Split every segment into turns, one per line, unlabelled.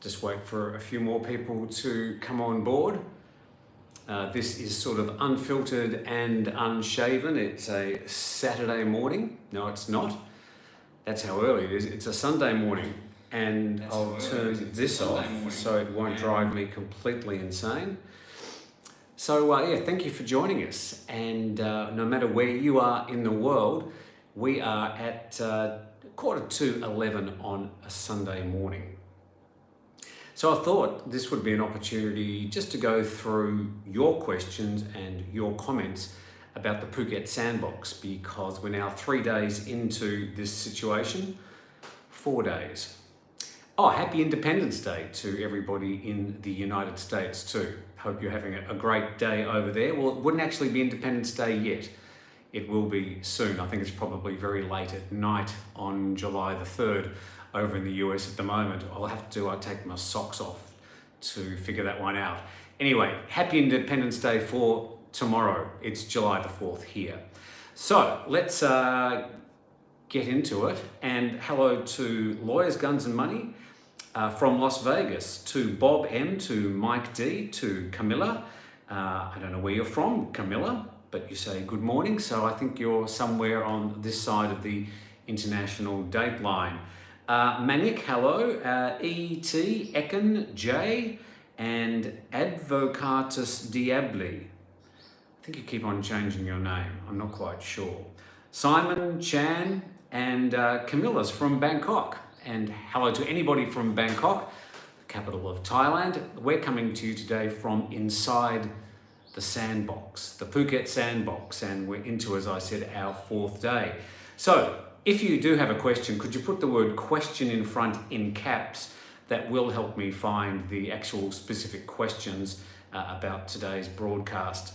Just wait for a few more people to come on board. This is sort of unfiltered and unshaven. It's a Saturday morning. No, it's not. That's how early it is. It's a Sunday morning. And I'll turn this off so it won't drive me completely insane. So yeah, thank you for joining us. And no matter where you are in the world, we are at 11:45 on a Sunday morning. So I thought this would be an opportunity just to go through your questions and your comments about the Phuket Sandbox, because we're now 3 days into this situation. 4 days. Oh, happy Independence Day to everybody in the United States too. Hope you're having a great day over there. Well, it wouldn't actually be Independence Day yet. It will be soon. I think it's probably very late at night on July the 3rd over in the US at the moment. I'll have to take my socks off to figure that one out. Anyway, happy Independence Day for tomorrow. It's July the 4th here. So let's get into it. And hello to Lawyers, Guns and Money from Las Vegas, to Bob M, to Mike D, to Camilla. I don't know where you're from, Camilla, but you say good morning. So I think you're somewhere on this side of the international date line. Manik, hello, E.T., Ekin, J, and Advocatus Diabli. I think you keep on changing your name, I'm not quite sure. Simon, Chan, and Camilla's from Bangkok. And hello to anybody from Bangkok, the capital of Thailand. We're coming to you today from inside the sandbox, the Phuket Sandbox, and we're into, as I said, our 4th day. So, if you do have a question, could you put the word question in front in caps? That will help me find the actual specific questions about today's broadcast.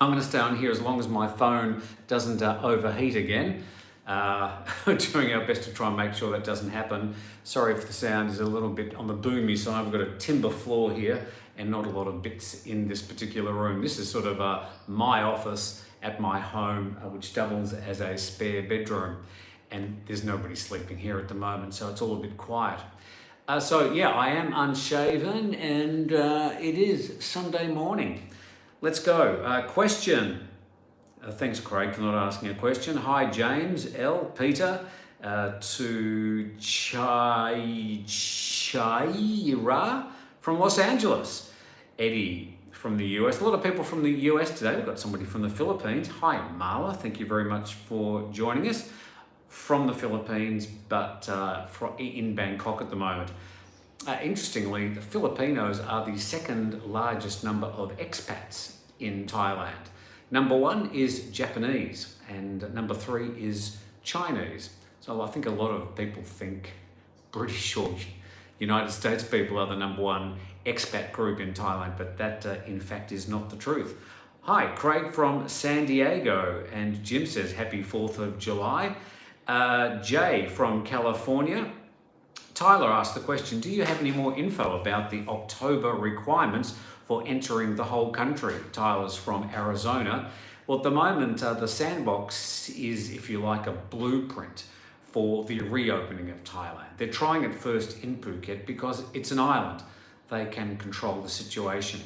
I'm going to stay on here as long as my phone doesn't overheat again. Doing our best to try and make sure that doesn't happen. Sorry if the sound is a little bit on the boomy side. We've got a timber floor here and not a lot of bits in this particular room. This is sort of my office at my home, which doubles as a spare bedroom, and there's nobody sleeping here at the moment, so it's all a bit quiet. So yeah, I am unshaven, and it is Sunday morning. Let's go. Question. Thanks, Craig, for not asking a question. Hi, James, L, Peter, to Chaira from Los Angeles, Eddie from the US. A lot of people from the US today. We've got somebody from the Philippines. Hi, Marla. Thank you very much for joining us from the Philippines, but in Bangkok at the moment. Interestingly, the Filipinos are the second largest number of expats in Thailand. Number 1 is Japanese, and number 3 is Chinese. So I think a lot of people think British or United States people are the number 1 expat group in Thailand, but that in fact is not the truth. Hi, Craig from San Diego, and Jim says happy 4th of July. Jay from California. Tyler asked the question, do you have any more info about the October requirements for entering the whole country? Tyler's from Arizona. Well, at the moment, the sandbox is, if you like, a blueprint for the reopening of Thailand. They're trying it first in Phuket because it's an island. They can control the situation.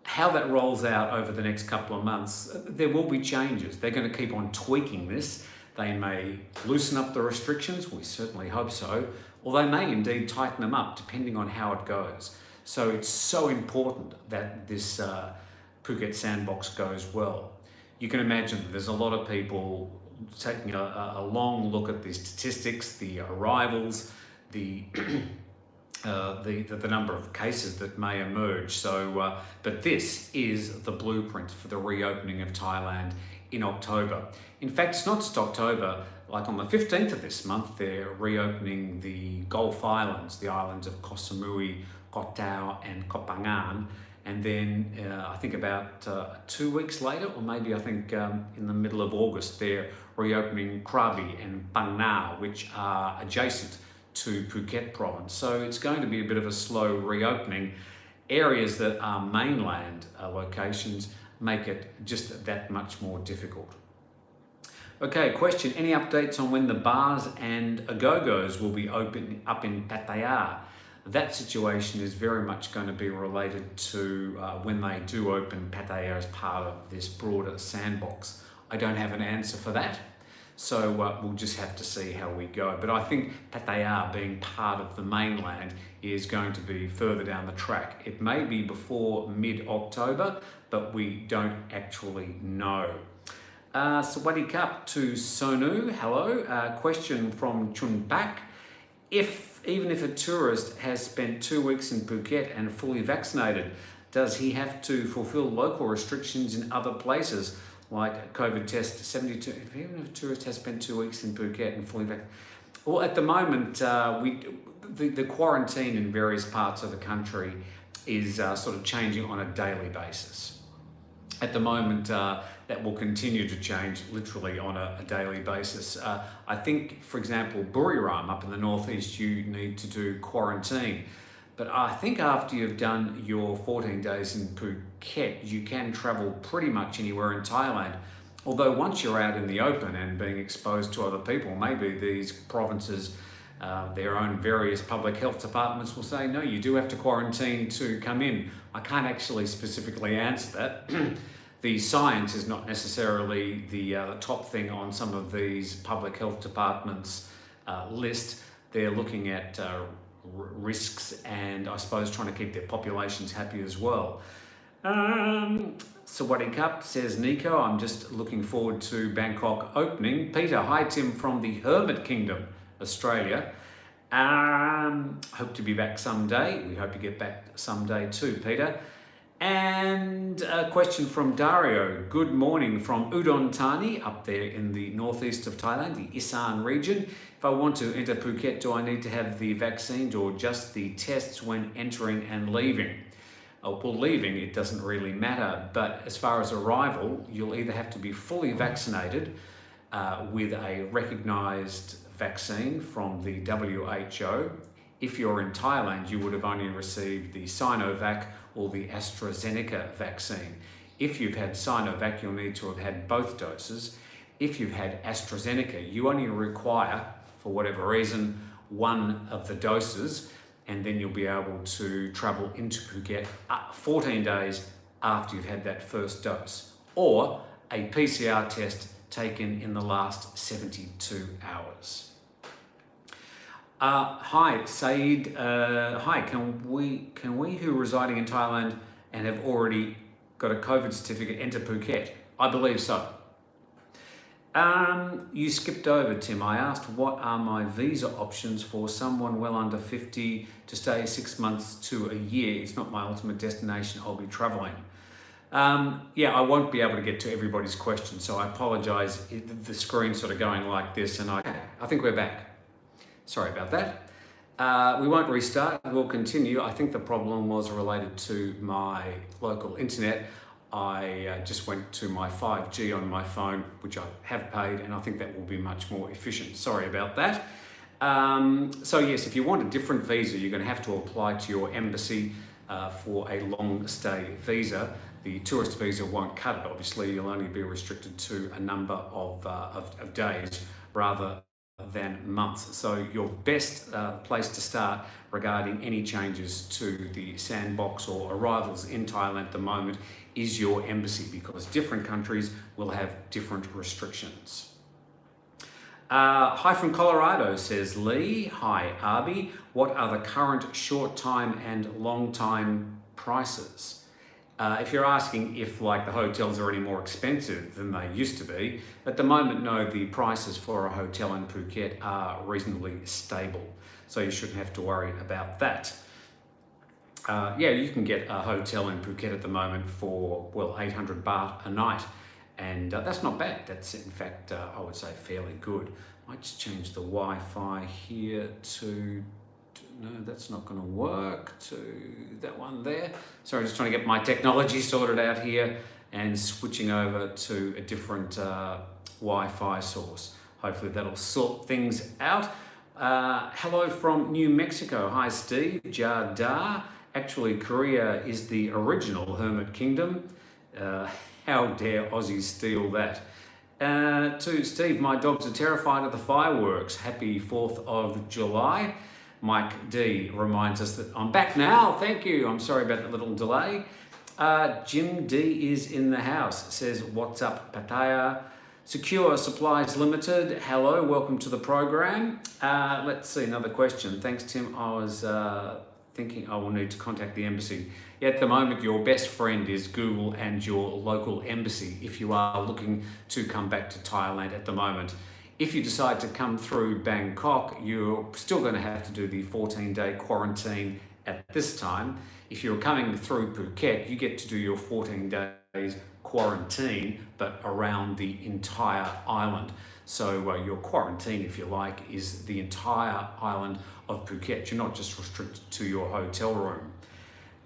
How that rolls out over the next couple of months, there will be changes. They're going to keep on tweaking this. They may loosen up the restrictions, we certainly hope so, or they may indeed tighten them up depending on how it goes. So it's so important that this Phuket Sandbox goes well. You can imagine that there's a lot of people taking a long look at the statistics, the arrivals, the number of cases that may emerge. So, but this is the blueprint for the reopening of Thailand in October. In fact, it's not just October. Like on the 15th of this month, they're reopening the Gulf Islands, the islands of Koh Samui, Koh Tao and Koh Phangan. And then I think about 2 weeks later, or maybe I think in the middle of August, they're reopening Krabi and Phang Nga, which are adjacent to Phuket province. So it's going to be a bit of a slow reopening. Areas that are mainland locations make it just that much more difficult. Okay, question. Any updates on when the bars and Agogos will be open up in Pattaya? that situation is very much going to be related to when they do open Pattaya as part of this broader sandbox. I don't have an answer for that, so we'll just have to see how we go. But I think Pattaya being part of the mainland is going to be further down the track. It may be before mid-October, but we don't actually know. Sawadi Cup to Sonu, hello. Question from Chun Pak. Even if a tourist has spent 2 weeks in Phuket and fully vaccinated, does he have to fulfill local restrictions in other places, like COVID test 72? Even if a tourist has spent 2 weeks in Phuket and fully vaccinated? Well, at the moment, the quarantine in various parts of the country is sort of changing on a daily basis. At the moment, that will continue to change literally on a daily basis. I think, for example, Buriram up in the northeast, you need to do quarantine. But I think after you've done your 14 days in Phuket, you can travel pretty much anywhere in Thailand. Although once you're out in the open and being exposed to other people, maybe these provinces, their own various public health departments will say, no, you do have to quarantine to come in. I can't actually specifically answer that. The science is not necessarily the top thing on some of these public health departments' list. They're looking at risks and I suppose trying to keep their populations happy as well. Sawadi Cup says, Nico, I'm just looking forward to Bangkok opening. Peter, hi Tim from the Hermit Kingdom, Australia. Hope to be back someday. We hope you get back someday too, Peter. And a question from Dario. Good morning from Udon Thani, up there in the northeast of Thailand, the Isan region. If I want to enter Phuket, do I need to have the vaccines or just the tests when entering and leaving? Well, leaving, it doesn't really matter. But as far as arrival, you'll either have to be fully vaccinated with a recognised vaccine from the WHO. If you're in Thailand, you would have only received the Sinovac or the AstraZeneca vaccine. If you've had Sinovac, you'll need to have had both doses. If you've had AstraZeneca, you only require, for whatever reason, one of the doses, and then you'll be able to travel into Phuket 14 days after you've had that first dose, or a PCR test taken in the last 72 hours. Hi, Saeed. Hi, can we who are residing in Thailand and have already got a COVID certificate enter Phuket? I believe so. You skipped over, Tim. I asked what are my visa options for someone well under 50 to stay 6 months to a year. It's not my ultimate destination. I'll be traveling. Yeah, I won't be able to get to everybody's question, so I apologize. The screen's sort of going like this, and I think we're back. Sorry about that. We won't restart, we'll continue. I think the problem was related to my local internet. I just went to my 5G on my phone, which I have paid, and I think that will be much more efficient. Sorry about that. So yes, if you want a different visa, you're going to have to apply to your embassy for a long stay visa. The tourist visa won't cut it, obviously. You'll only be restricted to a number of days rather than months. So your best place to start regarding any changes to the sandbox or arrivals in Thailand at the moment is your embassy, because different countries will have different restrictions. Hi from Colorado, says Lee. Hi, Arby. What are the current short time and long time prices? If you're asking if like the hotels are any more expensive than they used to be, at the moment, no, the prices for a hotel in Phuket are reasonably stable. So you shouldn't have to worry about that. Yeah, you can get a hotel in Phuket at the moment for, well, 800 baht a night. And that's not bad. That's in fact, I would say fairly good. I might just change the Wi-Fi here to, no, that's not going to work, to that one there. Sorry, just trying to get my technology sorted out here and switching over to a different Wi-Fi source. Hopefully that'll sort things out. Hello from New Mexico. Hi, Steve. Jada. Actually, Korea is the original Hermit Kingdom. How dare Aussies steal that? To Steve, my dogs are terrified of the fireworks. Happy 4th of July. Mike D reminds us that I'm back now. Thank you. I'm sorry about the little delay. Jim D is in the house. Says, what's up, Pattaya? Secure Supplies Limited. Hello, welcome to the program. Let's see, another question. Thanks, Tim. I was thinking I will need to contact the embassy. At the moment, your best friend is Google and your local embassy if you are looking to come back to Thailand at the moment. If you decide to come through Bangkok, you're still going to have to do the 14-day quarantine at this time. If you're coming through Phuket, you get to do your 14 days quarantine, but around the entire island. So your quarantine, if you like, is the entire island of Phuket. You're not just restricted to your hotel room.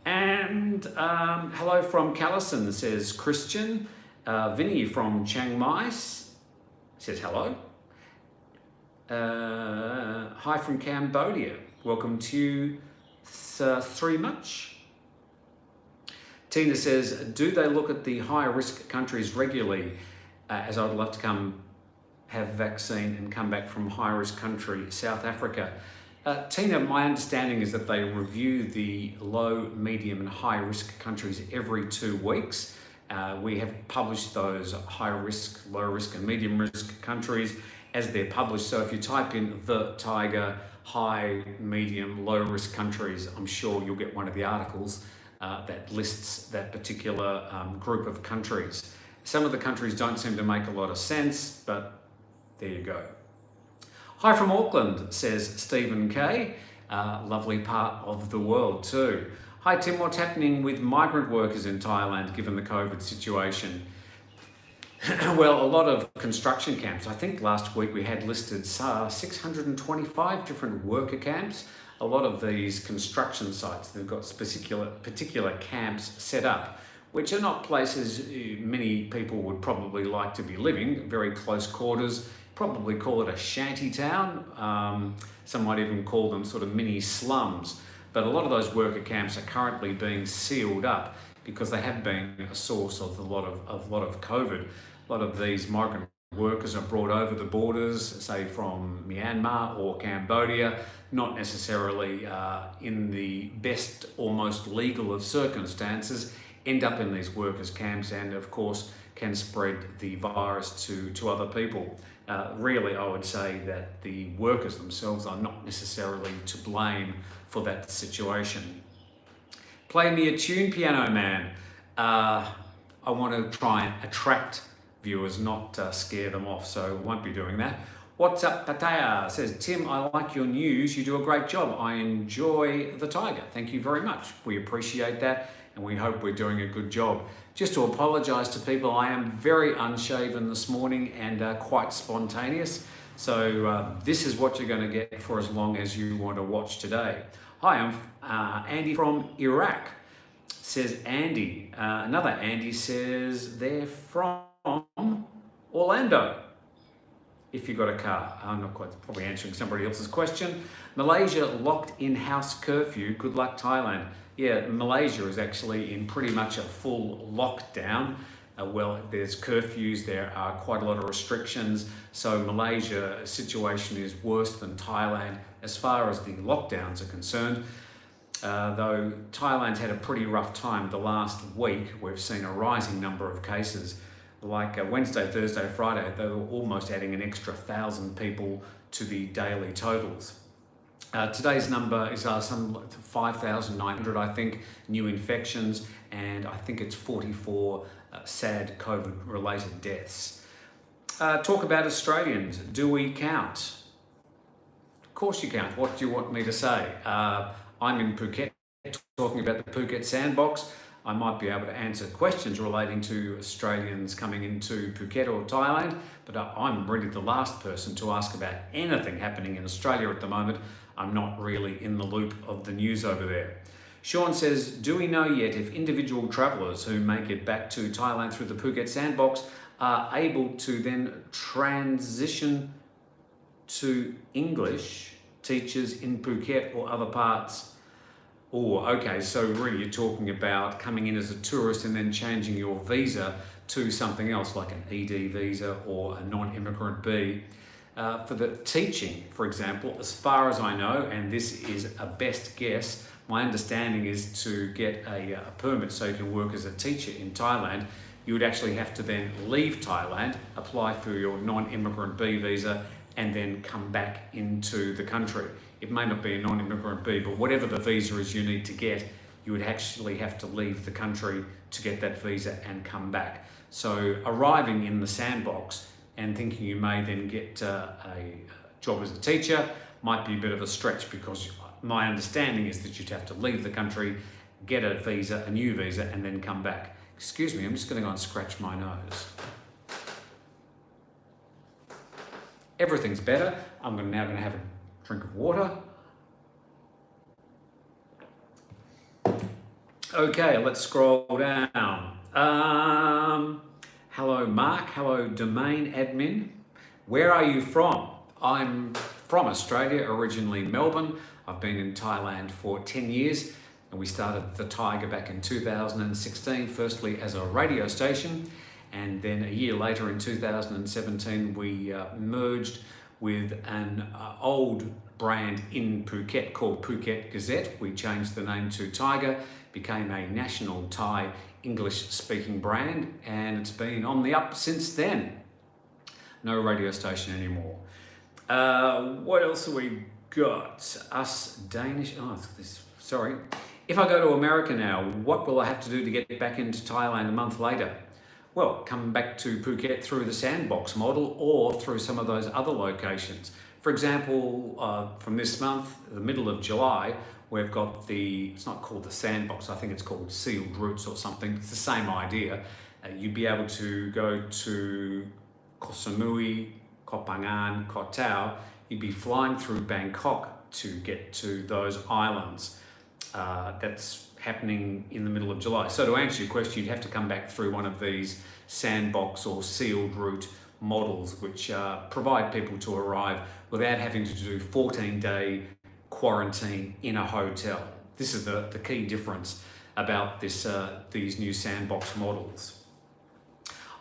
And hello from Callison, says Christian. Vinny from Chiang Mai says hello. Hi from Cambodia. Welcome to Three Much. Tina says, do they look at the high risk countries regularly? As I'd love to come have vaccine and come back from high risk country, South Africa. Tina, my understanding is that they review the low, medium and high risk countries every 2 weeks. We have published those high risk, low risk and medium risk countries as they're published. So if you type in the Thaiger, high, medium, low risk countries, I'm sure you'll get one of the articles that lists that particular group of countries. Some of the countries don't seem to make a lot of sense, but there you go. Hi from Auckland, says Stephen K. Lovely part of the world too. Hi Tim, what's happening with migrant workers in Thailand given the COVID situation? Well, a lot of construction camps. I think last week we had listed 625 different worker camps. A lot of these construction sites, they've got particular camps set up, which are not places many people would probably like to be living, very close quarters. Probably call it a shanty town. Some might even call them sort of mini slums. But a lot of those worker camps are currently being sealed up because they have been a source of a lot of COVID. A lot of these migrant workers are brought over the borders, say from Myanmar or Cambodia, not necessarily in the best or most legal of circumstances, end up in these workers' camps and of course can spread the virus to other people. Really, I would say that the workers themselves are not necessarily to blame for that situation. Play me a tune, Piano Man. I want to try and attract viewers, not scare them off, so won't be doing that. What's up, Pattaya? Says, Tim, I like your news. You do a great job. I enjoy the Thaiger. Thank you very much. We appreciate that and we hope we're doing a good job. Just to apologise to people, I am very unshaven this morning and quite spontaneous. So this is what you're going to get for as long as you want to watch today. Hi, I'm Andy from Iraq, says Andy. Another Andy says they're from Orlando. If you've got a car. I'm not quite probably answering somebody else's question. Malaysia locked in house curfew. Good luck, Thailand. Yeah, Malaysia is actually in pretty much a full lockdown. Well, there's curfews, there are quite a lot of restrictions. So Malaysia's situation is worse than Thailand as far as the lockdowns are concerned. Though Thailand's had a pretty rough time the last week. We've seen a rising number of cases. Like Wednesday, Thursday, Friday, they were almost adding an extra 1,000 people to the daily totals. Today's number is some 5,900, I think, new infections, and I think it's 44 sad COVID-related deaths. Talk about Australians. Do we count? Of course you count. What do you want me to say? I'm in Phuket talking about the Phuket Sandbox. I might be able to answer questions relating to Australians coming into Phuket or Thailand, but I'm really the last person to ask about anything happening in Australia at the moment. I'm not really in the loop of the news over there. Sean says, do we know yet if individual travellers who make it back to Thailand through the Phuket Sandbox are able to then transition to English teachers in Phuket or other parts? Oh, okay, so really you're talking about coming in as a tourist and then changing your visa to something else like an ED visa or a non-immigrant B. For the teaching, for example, as far as I know, and this is a best guess, my understanding is to get a permit so you can work as a teacher in Thailand, you would actually have to then leave Thailand, apply for your non-immigrant B visa, and then come back into the country. It may not be a non-immigrant B, but whatever the visa is you need to get, you would actually have to leave the country to get that visa and come back. So arriving in the sandbox and thinking you may then get a job as a teacher might be a bit of a stretch, because my understanding is that you'd have to leave the country, get a visa, a new visa, and then come back. Excuse me, I'm just going to go and scratch my nose. Everything's better. I'm now going to have a drink of water. Okay, let's scroll down. Hello, Mark. Hello, domain admin. Where are you from? I'm from Australia, originally Melbourne. I've been in Thailand for 10 years, and we started the Thaiger back in 2016, firstly as a radio station, and then a year later in 2017 we merged with an old brand in Phuket called Phuket Gazette. We changed the name to Thaiger, became a national Thai English-speaking brand, and it's been on the up since then. No radio station anymore. What else have we got? Us Danish, sorry. If I go to America now, what will I have to do to get back into Thailand a month later? Well, come back to Phuket through the Sandbox model or through some of those other locations. For example, from this month, the middle of July, we've got it's not called the Sandbox, I think it's called Sealed Routes or something. It's the same idea. You'd be able to go to Koh Samui, Koh Phangan, Koh Tao. You'd be flying through Bangkok to get to those islands. That's happening in the middle of July. So to answer your question, you'd have to come back through one of these Sandbox or Sealed Route models, which provide people to arrive without having to do 14-day quarantine in a hotel. This is the key difference about these new Sandbox models.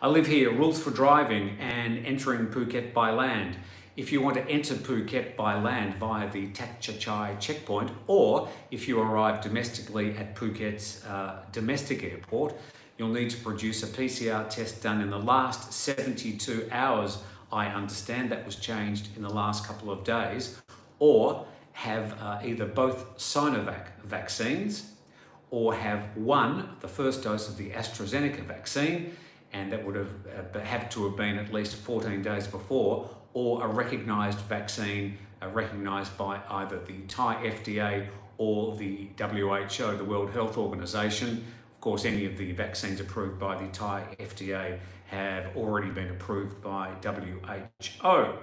I live here. Rules for driving and entering Phuket by land. If you want to enter Phuket by land via the Tat Chai checkpoint, or if you arrive domestically at Phuket's domestic airport, you'll need to produce a PCR test done in the last 72 hours. I understand that was changed in the last couple of days, or have either both Sinovac vaccines, or have the first dose of the AstraZeneca vaccine, and that would have to have been at least 14 days before, or a recognised vaccine recognised by either the Thai FDA or the WHO, the World Health Organization. Of course, any of the vaccines approved by the Thai FDA have already been approved by WHO.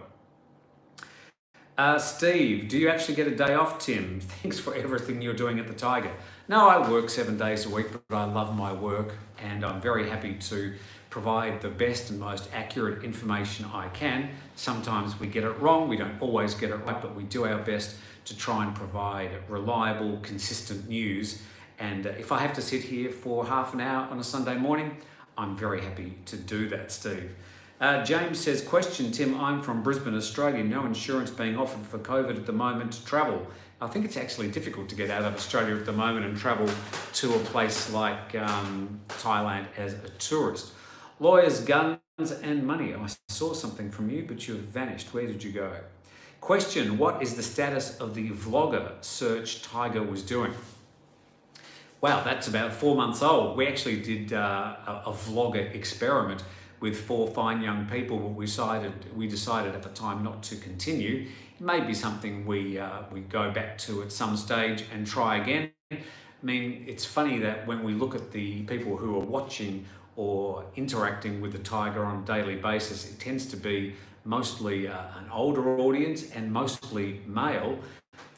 Steve, do you actually get a day off, Tim? Thanks for everything you're doing at the Thaiger. No, I work 7 days a week, but I love my work, and I'm very happy to provide the best and most accurate information I can. Sometimes we get it wrong, we don't always get it right, but we do our best to try and provide reliable, consistent news. And if I have to sit here for half an hour on a Sunday morning, I'm very happy to do that, Steve. James says, question, Tim, I'm from Brisbane, Australia. No insurance being offered for COVID at the moment to travel. I think it's actually difficult to get out of Australia at the moment and travel to a place like Thailand as a tourist. Lawyers, guns and money. I saw something from you, but you've vanished. Where did you go? Question, what is the status of the vlogger search Thaiger was doing? Wow, that's about 4 months old. We actually did a vlogger experiment with 4 fine young people, but we decided at the time not to continue. It may be something we go back to at some stage and try again. I mean, it's funny that when we look at the people who are watching or interacting with the Thaiger on a daily basis, it tends to be mostly an older audience and mostly male.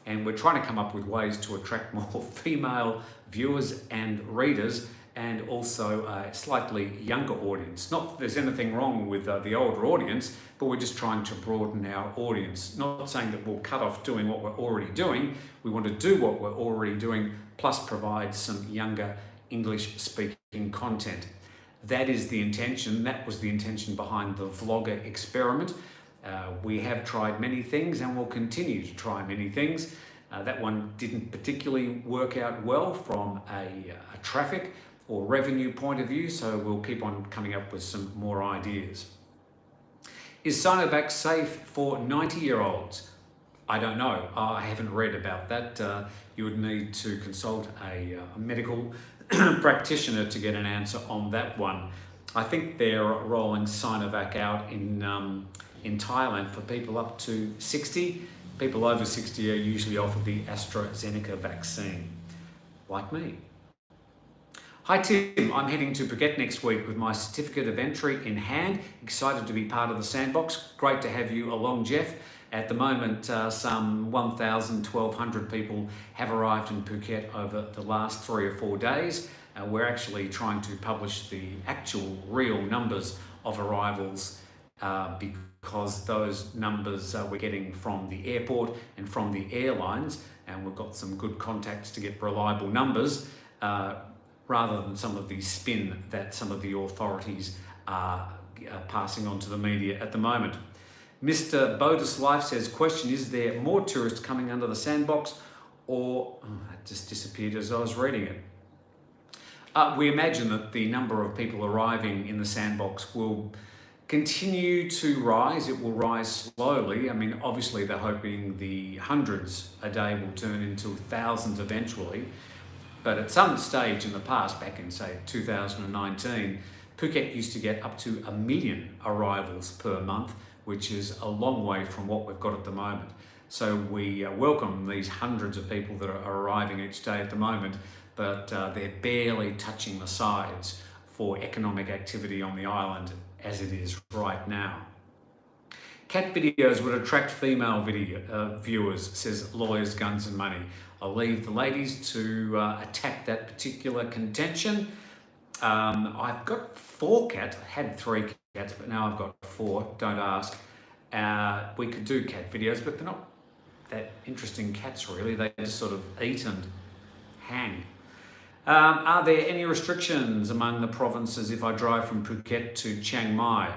And we're trying to come up with ways to attract more female viewers and readers, and also a slightly younger audience. Not that there's anything wrong with the older audience, but we're just trying to broaden our audience. Not saying that we'll cut off doing what we're already doing. We want to do what we're already doing, plus provide some younger English-speaking content. That is the intention. That was the intention behind the vlogger experiment. We have tried many things and will continue to try many things. That one didn't particularly work out well from a traffic or revenue point of view, so we'll keep on coming up with some more ideas. Is Sinovac safe for 90-year-olds? I don't know. I haven't read about that. You would need to consult a medical practitioner to get an answer on that one. I think they're rolling Sinovac out in Thailand for people up to 60. People over 60 are usually offered the AstraZeneca vaccine, like me. Hi Tim, I'm heading to Phuket next week with my certificate of entry in hand. Excited to be part of the sandbox. Great to have you along, Jeff. At the moment, some 1,200 people have arrived in Phuket over the last 3 or 4 days. We're actually trying to publish the actual real numbers of arrivals because those numbers we're getting from the airport and from the airlines, and we've got some good contacts to get reliable numbers rather than some of the spin that some of the authorities are passing on to the media at the moment. Mr. Bodus Life says, question, is there more tourists coming under the sandbox, or it just disappeared as I was reading it. We imagine that the number of people arriving in the sandbox will continue to rise. It will rise slowly. I mean, obviously they're hoping the hundreds a day will turn into thousands eventually. But at some stage in the past, back in say 2019, Phuket used to get up to 1 million arrivals per month, which is a long way from what we've got at the moment. So we welcome these hundreds of people that are arriving each day at the moment, but they're barely touching the sides for economic activity on the island as it is right now. Cat videos would attract female viewers, says Lawyers, Guns and Money. I'll leave the ladies to attack that particular contention. I've got 4 cats. I had 3 cats, but now I've got 4. Don't ask. We could do cat videos, but they're not that interesting cats really. They just sort of eat and hang. Are there any restrictions among the provinces if I drive from Phuket to Chiang Mai?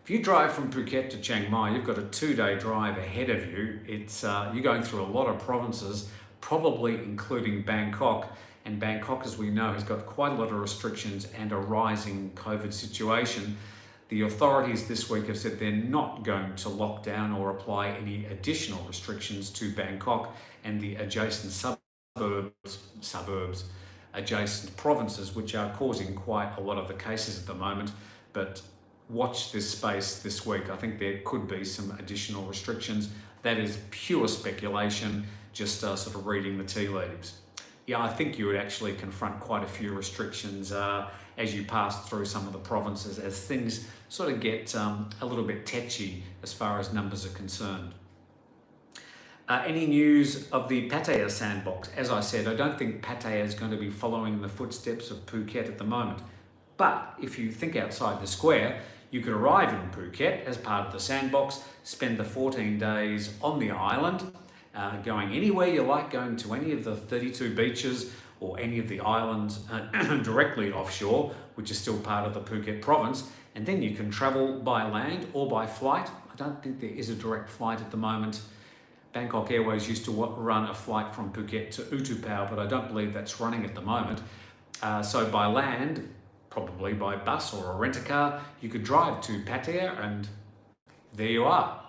If you drive from Phuket to Chiang Mai, you've got a 2-day drive ahead of you. It's you're going through a lot of provinces, probably including Bangkok. And Bangkok, as we know, has got quite a lot of restrictions and a rising COVID situation. The authorities this week have said they're not going to lock down or apply any additional restrictions to Bangkok and the adjacent suburbs, adjacent provinces, which are causing quite a lot of the cases at the moment. But watch this space this week. I think there could be some additional restrictions. That is pure speculation, just sort of reading the tea leaves. Yeah, I think you would actually confront quite a few restrictions as you pass through some of the provinces, as things sort of get a little bit tetchy as far as numbers are concerned. Any news of the Pattaya sandbox? As I said, I don't think Pattaya is going to be following in the footsteps of Phuket at the moment. But if you think outside the square, you could arrive in Phuket as part of the sandbox, spend the 14 days on the island, going anywhere you like, going to any of the 32 beaches or any of the islands directly offshore, which is still part of the Phuket province, and then you can travel by land or by flight. I don't think there is a direct flight at the moment. Bangkok Airways used to run a flight from Phuket to Utupao, but I don't believe that's running at the moment. So by land, probably by bus or a rent-a-car, you could drive to Pattaya and there you are.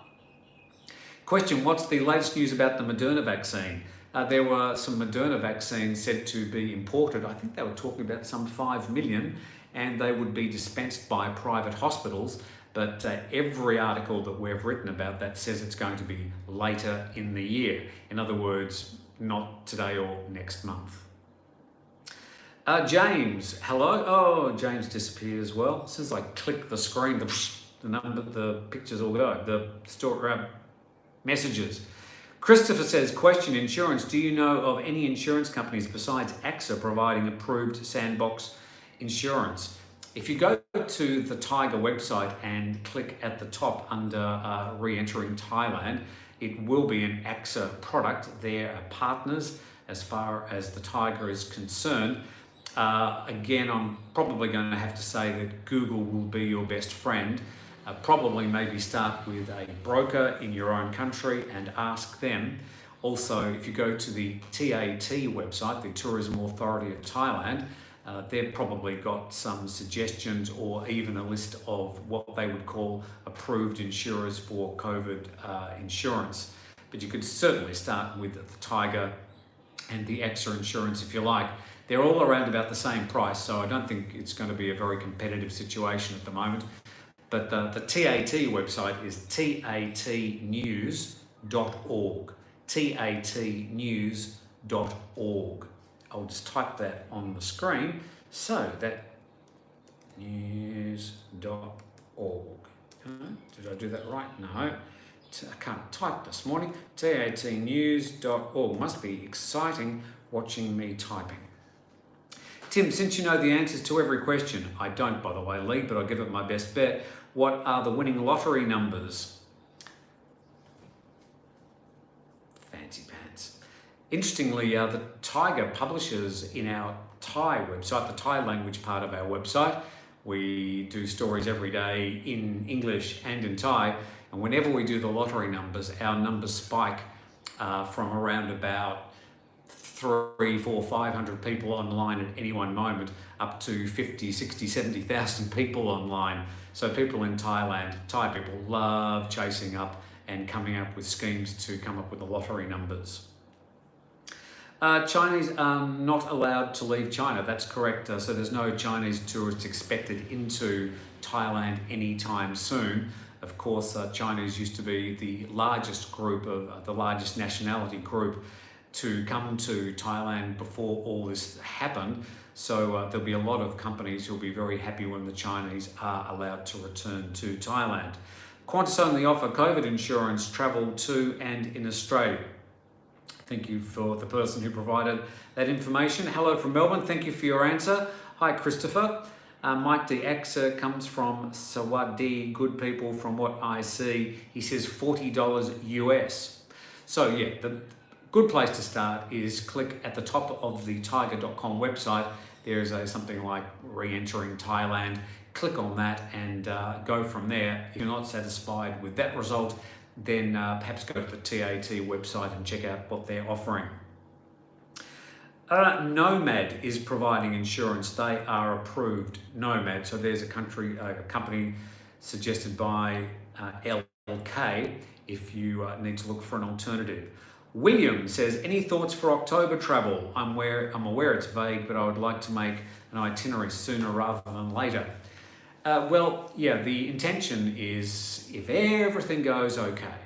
Question, what's the latest news about the Moderna vaccine? There were some Moderna vaccines said to be imported. I think they were talking about some 5 million, and they would be dispensed by private hospitals. But every article that we've written about that says it's going to be later in the year. In other words, not today or next month. James, hello. Oh, James disappeared as well. As soon as I click the screen, the pictures all go. The story, messages. Christopher says, question, insurance. Do you know of any insurance companies besides AXA providing approved sandbox insurance? If you go to the Thaiger website and click at the top under re-entering Thailand, it will be an AXA product. They're partners as far as the Thaiger is concerned. Again, I'm probably going to have to say that Google will be your best friend. Probably maybe start with a broker in your own country and ask them. Also, if you go to the TAT website, the Tourism Authority of Thailand, they've probably got some suggestions or even a list of what they would call approved insurers for COVID insurance. But you could certainly start with the Thaiger and the AXA insurance if you like. They're all around about the same price, so I don't think it's going to be a very competitive situation at the moment. But the TAT website is tatnews.org. tatnews.org. I'll just type that on the screen. So that news.org. Did I do that right? No. I can't type this morning. tatnews.org. Must be exciting watching me typing. Tim, since you know the answers to every question, I don't, by the way, Lee, but I'll give it my best bet. What are the winning lottery numbers? Fancy pants. Interestingly, the Thaiger publishes in our Thai website, the Thai language part of our website. We do stories every day in English and in Thai, and whenever we do the lottery numbers, our numbers spike from around about 300, 400, 500 people online at any one moment up to 50, 60, 70,000 people online. So people in Thailand, Thai people love chasing up and coming up with schemes to come up with the lottery numbers. Chinese are not allowed to leave China, that's correct. So there's no Chinese tourists expected into Thailand anytime soon. Of course, Chinese used to be the largest group of, the largest nationality group to come to Thailand before all this happened. So there'll be a lot of companies who'll be very happy when the Chinese are allowed to return to Thailand. Qantas only offer COVID insurance travel to and in Australia. Thank you for the person who provided that information. Hello from Melbourne. Thank you for your answer. Hi, Christopher. Mike D. AXA comes from Sawadee, good people from what I see. He says $40 US. So yeah, the good place to start is click at the top of the Thaiger.com website. There is something like re-entering Thailand. Click on that and go from there. If you're not satisfied with that result, then perhaps go to the TAT website and check out what they're offering. Nomad is providing insurance. They are approved. Nomad. So there's a company suggested by LK if you need to look for an alternative. William says, any thoughts for October travel? I'm aware it's vague, but I would like to make an itinerary sooner rather than later. Well, yeah, the intention is if everything goes okay,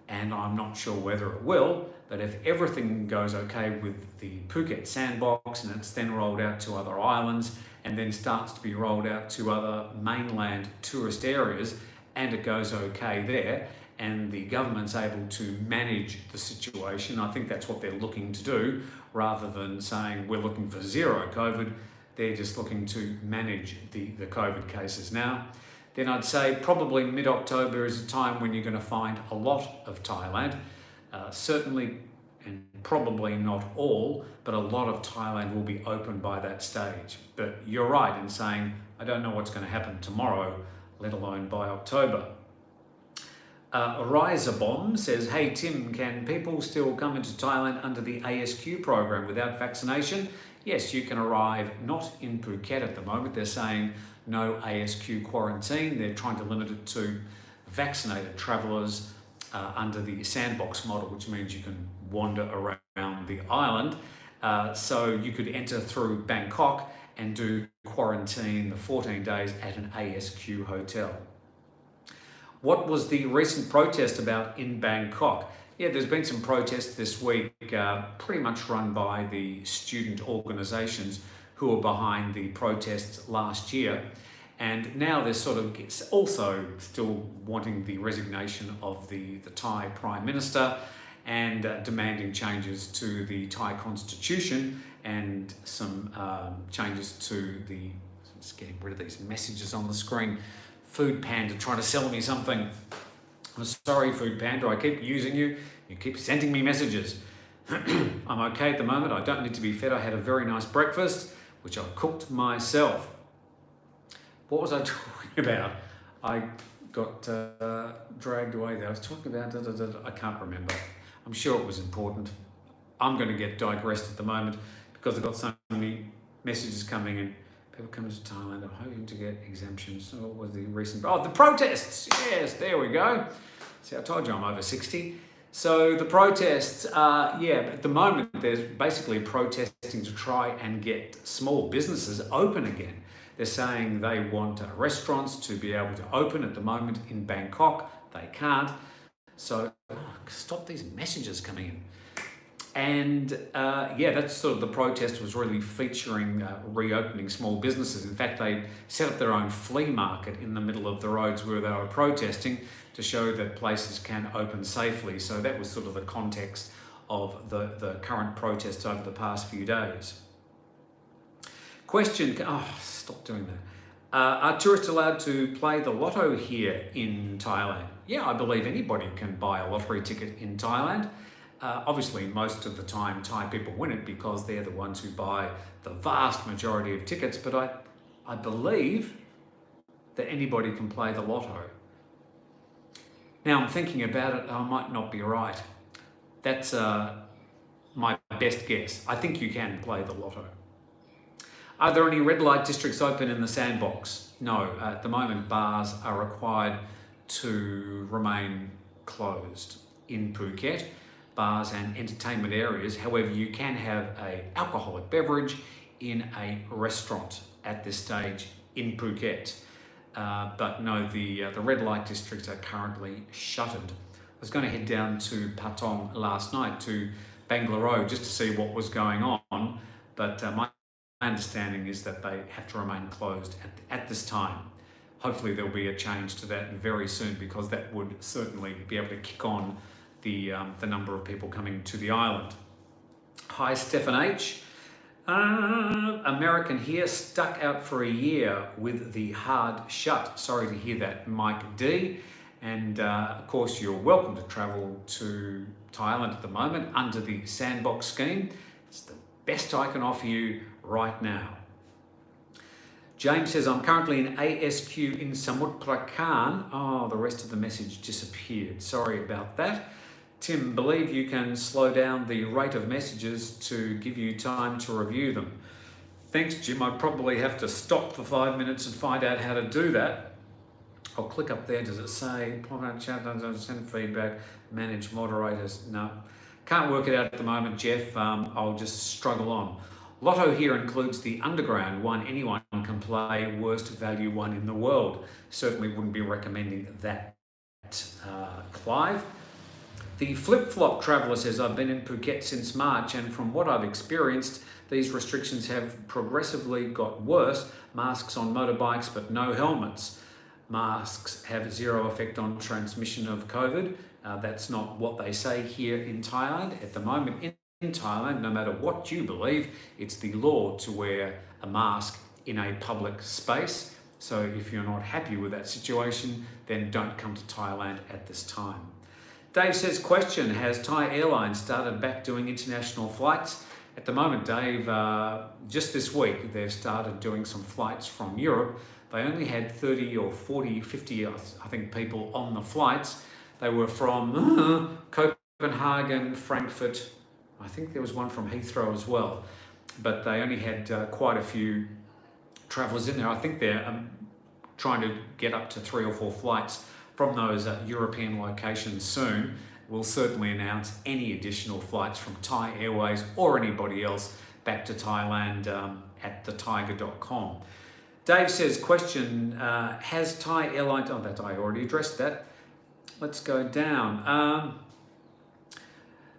and I'm not sure whether it will, but if everything goes okay with the Phuket Sandbox and it's then rolled out to other islands and then starts to be rolled out to other mainland tourist areas and it goes okay there, and the government's able to manage the situation, I think that's what they're looking to do, rather than saying we're looking for zero COVID. They're just looking to manage the COVID cases now. Then I'd say probably mid-October is a time when you're going to find a lot of Thailand. Certainly, and probably not all, but a lot of Thailand will be open by that stage. But you're right in saying, I don't know what's going to happen tomorrow, let alone by October. Riser Bomb says, hey Tim, can people still come into Thailand under the ASQ program without vaccination? Yes, you can arrive not in Phuket at the moment. They're saying no ASQ quarantine. They're trying to limit it to vaccinated travellers under the Sandbox model, which means you can wander around the island. So you could enter through Bangkok and do quarantine the 14 days at an ASQ hotel. What was the recent protest about in Bangkok? Yeah, there's been some protests this week, pretty much run by the student organisations who were behind the protests last year. And now they're sort of also still wanting the resignation of the Thai Prime Minister and demanding changes to the Thai constitution and some changes to the, just getting rid of these messages on the screen. Food Panda trying to sell me something. I'm sorry, Food Panda, I keep using you. You keep sending me messages. I'm okay at the moment. I don't need to be fed. I had a very nice breakfast, which I cooked myself. What was I talking about? I got dragged away there. I was talking about, I can't remember. I'm sure it was important. I'm going to get digressed at the moment because I've got so many messages coming in. People coming to Thailand are hoping to get exemptions. So what was the recent... Oh, the protests! Yes, there we go. See, I told you I'm over 60. So the protests, at the moment there's basically protesting to try and get small businesses open again. They're saying they want restaurants to be able to open. At the moment in Bangkok, they can't. So stop these messages coming in. And that's sort of the protest was really featuring reopening small businesses. In fact, they set up their own flea market in the middle of the roads where they were protesting to show that places can open safely. So that was sort of the context of the current protests over the past few days. Question, stop doing that. Are tourists allowed to play the lotto here in Thailand? Yeah, I believe anybody can buy a lottery ticket in Thailand. Obviously, most of the time, Thai people win it because they're the ones who buy the vast majority of tickets. But I believe that anybody can play the lotto. Now, I'm thinking about it, I might not be right. That's my best guess. I think you can play the lotto. Are there any red light districts open in the Sandbox? No, at the moment, bars are required to remain closed in Phuket. Bars and entertainment areas. However, you can have an alcoholic beverage in a restaurant at this stage in Phuket. But no, the red light districts are currently shuttered. I was going to head down to Patong last night to Bangalore just to see what was going on, but my understanding is that they have to remain closed at this time. Hopefully there'll be a change to that very soon, because that would certainly be able to kick on the number of people coming to the island. Hi, Stephen H. American here, stuck out for a year with the hard shut. Sorry to hear that, Mike D. And of course, you're welcome to travel to Thailand at the moment under the Sandbox scheme. It's the best I can offer you right now. James says, I'm currently in ASQ in Samut Prakan. Oh, the rest of the message disappeared. Sorry about that. Tim, believe you can slow down the rate of messages to give you time to review them. Thanks, Jim. I'd probably have to stop for 5 minutes and find out how to do that. I'll click up there. Does it say chat, send feedback, manage moderators? No. Can't work it out at the moment, Jeff. I'll just struggle on. Lotto here includes the underground one. Anyone can play, worst value one in the world. Certainly wouldn't be recommending that, Clive. The flip-flop traveller says, I've been in Phuket since March, and from what I've experienced, these restrictions have progressively got worse. Masks on motorbikes, but no helmets. Masks have zero effect on transmission of COVID. That's not what they say here in Thailand. At the moment in Thailand, no matter what you believe, it's the law to wear a mask in a public space. So if you're not happy with that situation, then don't come to Thailand at this time. Dave says, question, has Thai Airlines started back doing international flights? At the moment, Dave, just this week, they've started doing some flights from Europe. They only had 30 or 40, 50, I think, people on the flights. They were from Copenhagen, Frankfurt. I think there was one from Heathrow as well. But they only had quite a few travellers in there. I think they're trying to get up to 3 or 4 flights from those European locations soon. We'll certainly announce any additional flights from Thai Airways or anybody else back to Thailand at thethaiger.com. Dave says, question, has Thai Airlines... Oh, that I already addressed that. Let's go down.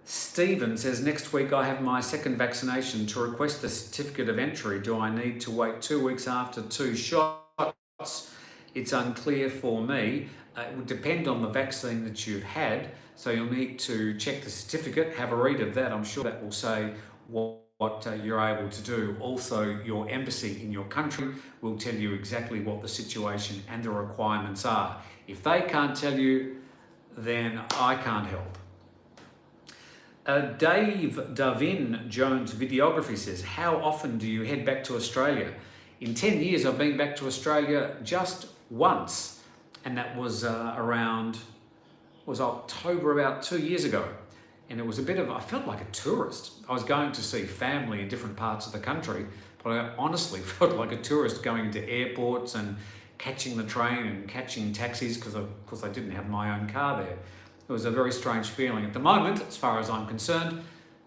Stephen says, next week I have my second vaccination. To request the certificate of entry, do I need to wait 2 weeks after 2 shots? It's unclear for me. It would depend on the vaccine that you've had. So you'll need to check the certificate, have a read of that. I'm sure that will say what you're able to do. Also, your embassy in your country will tell you exactly what the situation and the requirements are. If they can't tell you, then I can't help. Dave Davin Jones Videography says, how often do you head back to Australia? In 10 years, I've been back to Australia just once. and that was was October about 2 years ago. And it was I felt like a tourist. I was going to see family in different parts of the country, but I honestly felt like a tourist going into airports and catching the train and catching taxis because of course I didn't have my own car there. It was a very strange feeling. At the moment, as far as I'm concerned,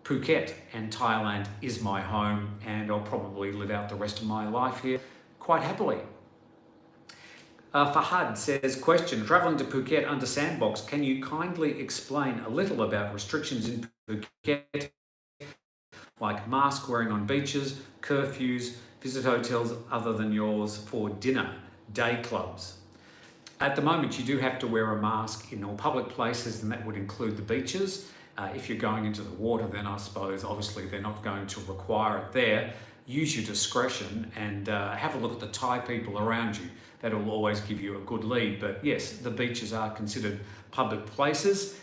Phuket and Thailand is my home, and I'll probably live out the rest of my life here quite happily. Fahad says, question, travelling to Phuket under Sandbox, can you kindly explain a little about restrictions in Phuket, like mask wearing on beaches, curfews, visit hotels other than yours for dinner, day clubs? At the moment, you do have to wear a mask in all public places, and that would include the beaches. If you're going into the water, then I suppose obviously they're not going to require it there. Use your discretion and have a look at the Thai people around you. That'll always give you a good lead. But yes, the beaches are considered public places.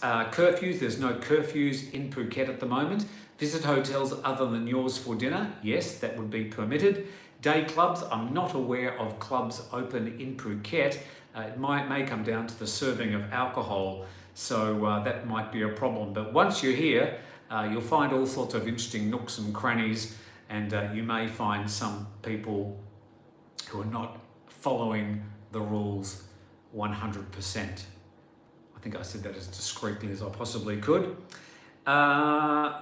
Curfews, there's no curfews in Phuket at the moment. Visit hotels other than yours for dinner, yes, that would be permitted. Day clubs, I'm not aware of clubs open in Phuket. It may come down to the serving of alcohol, so that might be a problem. But once you're here, you'll find all sorts of interesting nooks and crannies, and you may find some people who are not following the rules 100%. I think I said that as discreetly as I possibly could.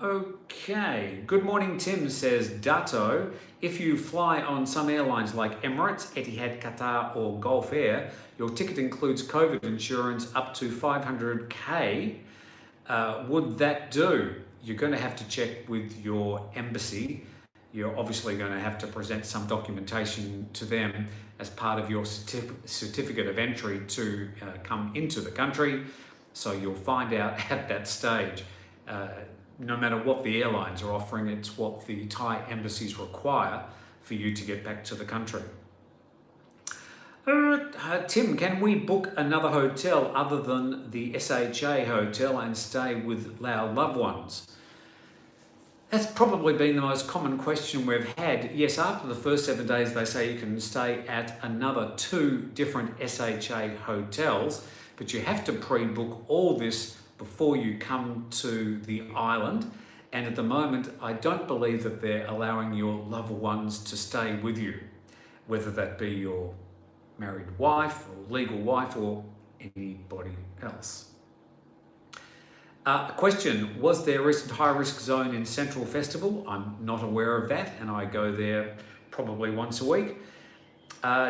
Okay, good morning, Tim, says Dato. If you fly on some airlines like Emirates, Etihad, Qatar or Gulf Air, your ticket includes COVID insurance up to 500k. Would that do? You're going to have to check with your embassy. You're obviously going to have to present some documentation to them as part of your certificate of entry to come into the country. So you'll find out at that stage. No matter what the airlines are offering, it's what the Thai embassies require for you to get back to the country. Tim, can we book another hotel other than the SHA hotel and stay with our loved ones? That's probably been the most common question we've had. Yes, after the first 7 days, they say you can stay at another 2 different SHA hotels, but you have to pre-book all this before you come to the island. And at the moment, I don't believe that they're allowing your loved ones to stay with you, whether that be your married wife or legal wife or anybody else. Question, was there a recent high-risk zone in Central Festival? I'm not aware of that, and I go there probably once a week.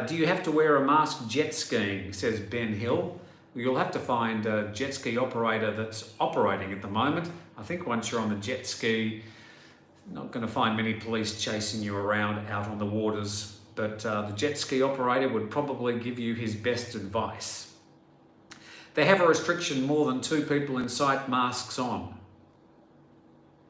Do you have to wear a mask jet skiing, says Ben Hill. You'll have to find a jet ski operator that's operating at the moment. I think once you're on the jet ski, you're not going to find many police chasing you around out on the waters, but the jet ski operator would probably give you his best advice. They have a restriction more than 2 people in sight, masks on.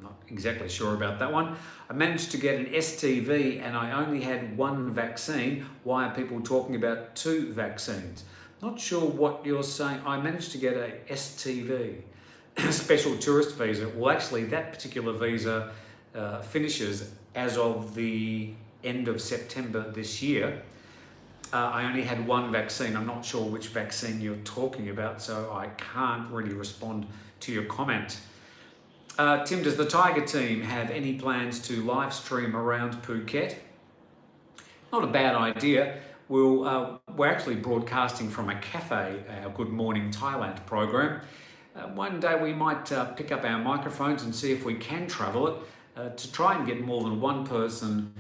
Not exactly sure about that one. I managed to get an STV and I only had 1 vaccine. Why are people talking about 2 vaccines? Not sure what you're saying. I managed to get a STV, special tourist visa. Well, actually, that particular visa finishes as of the end of September this year. I only had 1 vaccine. I'm not sure which vaccine you're talking about, so I can't really respond to your comment. Tim, does the Thaiger team have any plans to live stream around Phuket? Not a bad idea. We're actually broadcasting from a cafe, our Good Morning Thailand program. One day we might pick up our microphones and see if we can travel it. To try and get more than 1 person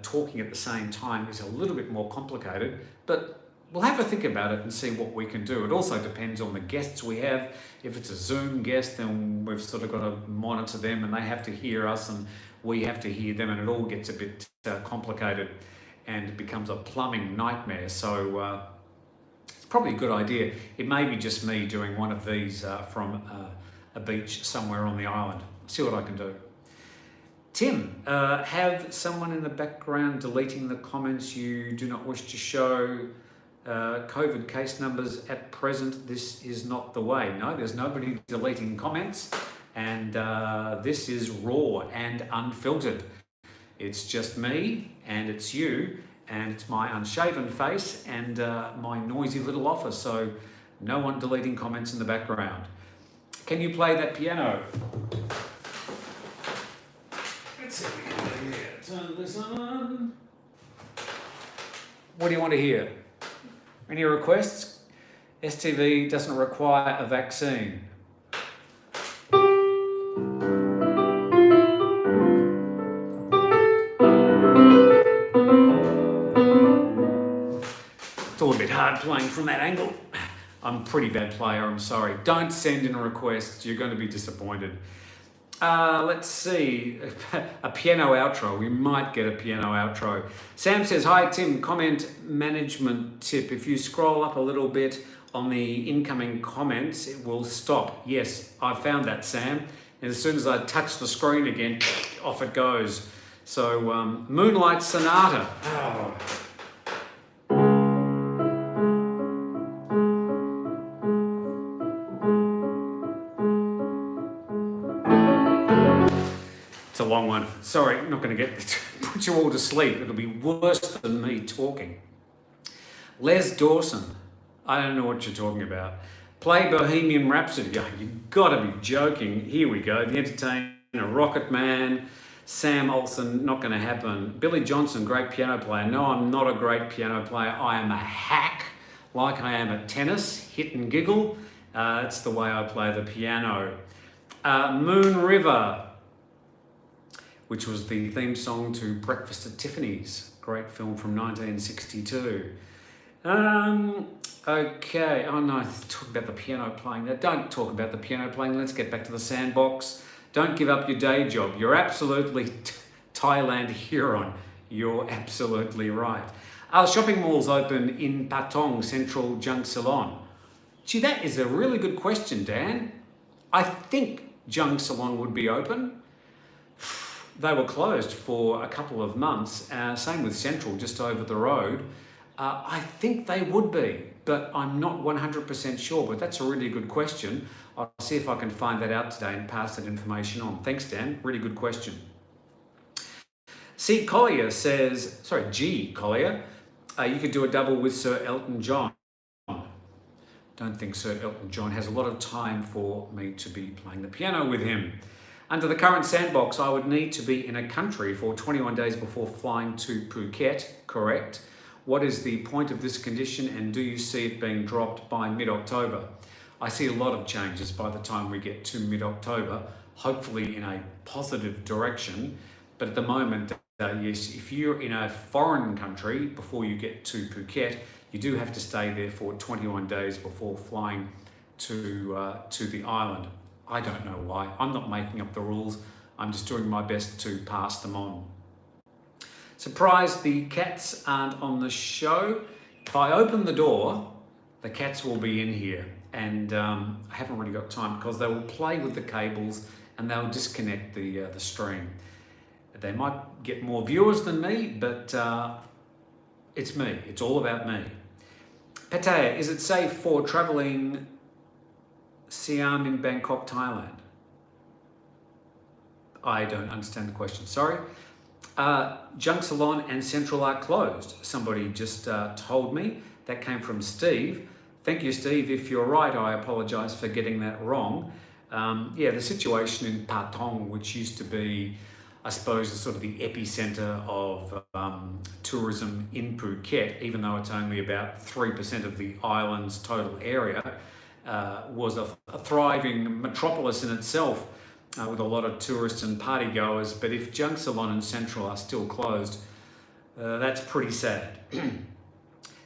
talking at the same time is a little bit more complicated, but we'll have to think about it and see what we can do. It also depends on the guests we have. If it's a Zoom guest, then we've sort of got to monitor them and they have to hear us and we have to hear them, and it all gets a bit complicated and it becomes a plumbing nightmare. So it's probably a good idea. It may be just me doing one of these from a beach somewhere on the island. See what I can do. Tim, have someone in the background deleting the comments you do not wish to show COVID case numbers at present? This is not the way. No, there's nobody deleting comments, and this is raw and unfiltered. It's just me and it's you, and it's my unshaven face and my noisy little office, so no one deleting comments in the background. Can you play that piano? Let's see if we can do here. Turn this on. What do you want to hear? Any requests? STV doesn't require a vaccine. It's all a bit hard playing from that angle. I'm a pretty bad player, I'm sorry. Don't send in requests, you're going to be disappointed. Let's see, a piano outro. We might get a piano outro. Sam says, hi Tim, comment management tip. If you scroll up a little bit on the incoming comments, it will stop. Yes, I found that, Sam. And as soon as I touch the screen again, off it goes. So, Moonlight Sonata. Oh. It's a long one. Sorry, I'm not going to put you all to sleep. It'll be worse than me talking. Les Dawson. I don't know what you're talking about. Play Bohemian Rhapsody. Oh, you've got to be joking. Here we go. The Entertainer, Rocket Man, Sam Olsen, not going to happen. Billy Johnson, great piano player. No, I'm not a great piano player. I am a hack, like I am at tennis, hit and giggle. That's the way I play the piano. Moon River, which was the theme song to Breakfast at Tiffany's, great film from 1962. Okay, oh no, talk about the piano playing. Now, don't talk about the piano playing, let's get back to the sandbox. Don't give up your day job. You're absolutely Thailand Huron. You're absolutely right. Are shopping malls open in Patong, Central Junk Salon? Gee, that is a really good question, Dan. I think Junk Salon would be open. They were closed for a couple of months. Same with Central, just over the road. I think they would be, but I'm not 100% sure. But that's a really good question. I'll see if I can find that out today and pass that information on. Thanks, Dan. Really good question. C. Collier says, sorry, G. Collier, you could do a double with Sir Elton John. Don't think Sir Elton John has a lot of time for me to be playing the piano with him. Under the current sandbox, I would need to be in a country for 21 days before flying to Phuket, correct? What is the point of this condition and do you see it being dropped by mid-October? I see a lot of changes by the time we get to mid-October, hopefully in a positive direction. But at the moment, yes, if you're in a foreign country before you get to Phuket, you do have to stay there for 21 days before flying to the island. I don't know why. I'm not making up the rules. I'm just doing my best to pass them on. Surprised the cats aren't on the show. If I open the door, the cats will be in here. And I haven't really got time because they will play with the cables and they'll disconnect the stream. They might get more viewers than me, but it's me. It's all about me. Pattaya, is it safe for travelling Siam in Bangkok, Thailand? I don't understand the question, sorry. Junk Salon and Central are closed. Somebody just told me. That came from Steve. Thank you, Steve. If you're right, I apologise for getting that wrong. Yeah, the situation in Patong, which used to be, I suppose, sort of the epicentre of tourism in Phuket, even though it's only about 3% of the island's total area, was a thriving metropolis in itself with a lot of tourists and party goers. But if Junk Salon and Central are still closed, that's pretty sad.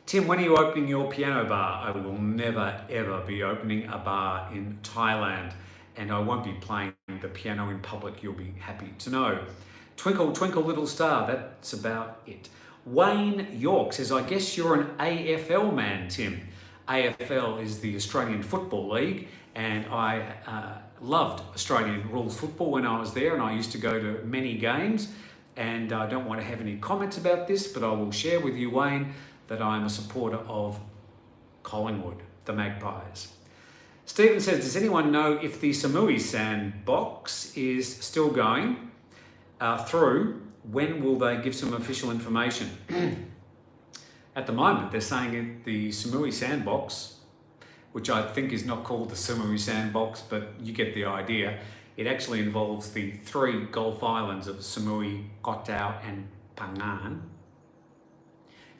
Tim, when are you opening your piano bar? I will never ever be opening a bar in Thailand, and I won't be playing the piano in public, you'll be happy to know. Twinkle, twinkle, little star, that's about it. Wayne York says, I guess you're an AFL man, Tim. AFL is the Australian Football League, and I loved Australian rules football when I was there, and I used to go to many games, and I don't want to have any comments about this, but I will share with you, Wayne, that I'm a supporter of Collingwood, the Magpies. Stephen says, does anyone know if the Samui Sandbox is still going through? When will they give some official information? At the moment, they're saying the Samui Sandbox, which I think is not called the Samui Sandbox, but you get the idea. It actually involves the 3 Gulf islands of Samui, Koh Tao and Phangan.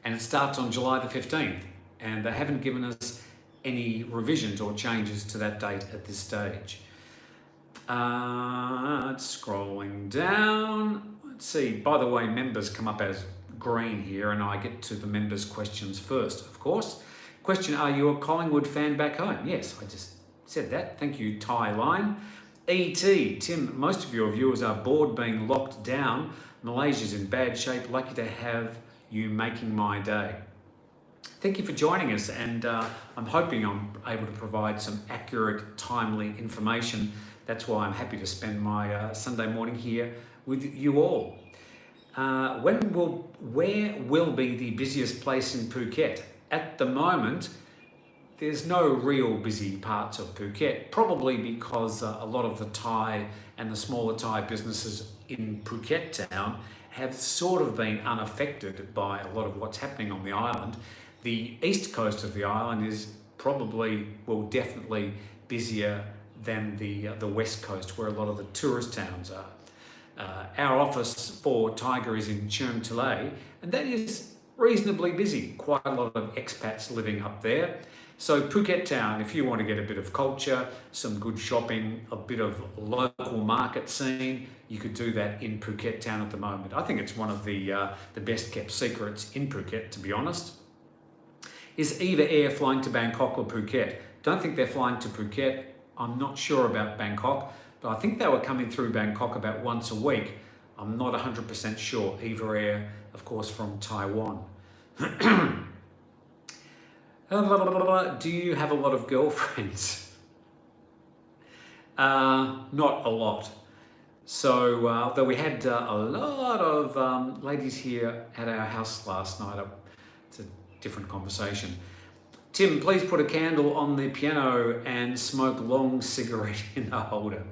And it starts on July the 15th. And they haven't given us any revisions or changes to that date at this stage. Scrolling down. Let's see. By the way, members come up as green here, and I get to the members' questions first, of course. Question, are you a Collingwood fan back home? Yes, I just said that. Thank you, Thai Line. E.T. Tim, most of your viewers are bored being locked down. Malaysia's in bad shape. Lucky to have you making my day. Thank you for joining us, and I'm hoping I'm able to provide some accurate, timely information. That's why I'm happy to spend my Sunday morning here with you all. Where will be the busiest place in Phuket? At the moment, there's no real busy parts of Phuket, probably because a lot of the Thai and the smaller Thai businesses in Phuket town have sort of been unaffected by a lot of what's happening on the island. The east coast of the island is probably, well, definitely busier than the west coast, where a lot of the tourist towns are. Our office for Thaiger is in Cheung Talay, and that is reasonably busy. Quite a lot of expats living up there. So Phuket town, if you want to get a bit of culture, some good shopping, a bit of local market scene, you could do that in Phuket town at the moment. I think it's one of the best kept secrets in Phuket, to be honest. Is Eva Air flying to Bangkok or Phuket? Don't think they're flying to Phuket. I'm not sure about Bangkok, but I think they were coming through Bangkok about once a week. I'm not 100% sure. Eva Air, of course, from Taiwan. Do you have a lot of girlfriends? Not a lot. So, although we had a lot of ladies here at our house last night, it's a different conversation. Tim, please put a candle on the piano and smoke long cigarette in the holder.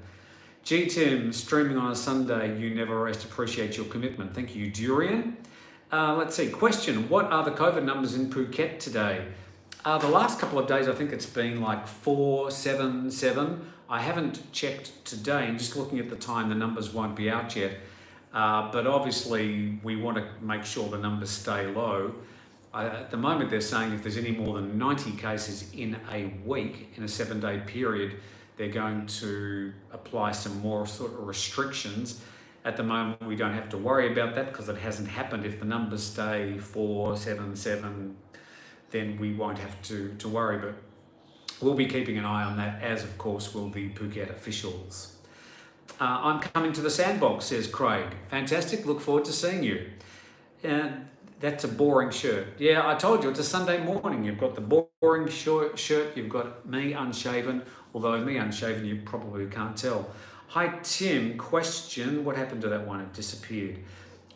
Gee, Tim, streaming on a Sunday, you never rest, appreciate your commitment. Thank you, Durian. Let's see, question, what are the COVID numbers in Phuket today? The last couple of days, I think it's been like 477. I haven't checked today, and just looking at the time, the numbers won't be out yet. But obviously, we want to make sure the numbers stay low. At the moment, they're saying if there's any more than 90 cases in a week, in a 7-day period, they're going to apply some more sort of restrictions. At the moment, we don't have to worry about that because it hasn't happened. If the numbers stay 477, then we won't have to worry. But we'll be keeping an eye on that, as of course will the Phuket officials. I'm coming to the Sandbox, says Craig. Fantastic, look forward to seeing you. That's a boring shirt. Yeah, I told you, it's a Sunday morning. You've got the boring shirt, you've got me unshaven, although me unshaven you probably can't tell. Hi Tim, question, what happened to that one? It disappeared.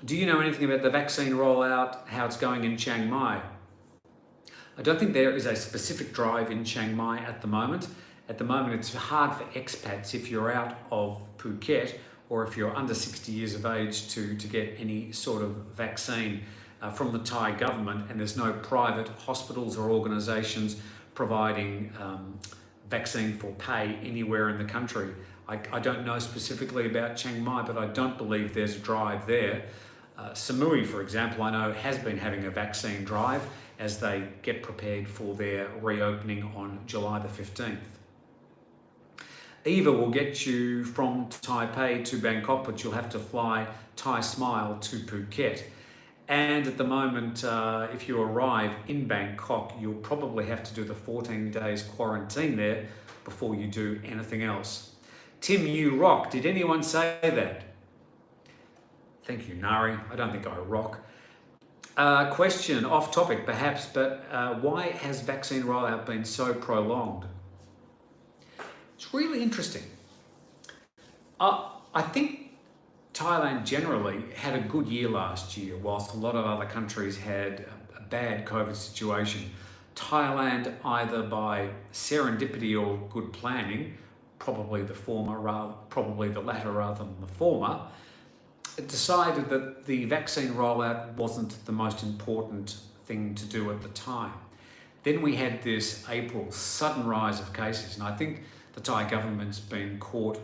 Do you know anything about the vaccine rollout, how it's going in Chiang Mai? I don't think there is a specific drive in Chiang Mai at the moment. At the moment, it's hard for expats if you're out of Phuket or if you're under 60 years of age to get any sort of vaccine from the Thai government, and there's no private hospitals or organisations providing vaccine for pay anywhere in the country. I don't know specifically about Chiang Mai, but I don't believe there's a drive there. Samui, for example, I know has been having a vaccine drive as they get prepared for their reopening on July the 15th. Eva will get you from Taipei to Bangkok, but you'll have to fly Thai Smile to Phuket. And at the moment, if you arrive in Bangkok, you'll probably have to do the 14 days quarantine there before you do anything else. Tim, you rock. Did anyone say that? Thank you, Nari. I don't think I rock. Question, off topic perhaps, but why has vaccine rollout been so prolonged? It's really interesting. I think Thailand generally had a good year last year, whilst a lot of other countries had a bad COVID situation. Thailand, either by serendipity or good planning, probably the latter rather than the former, it decided that the vaccine rollout wasn't the most important thing to do at the time. Then we had this April sudden rise of cases, and I think the Thai government's been caught,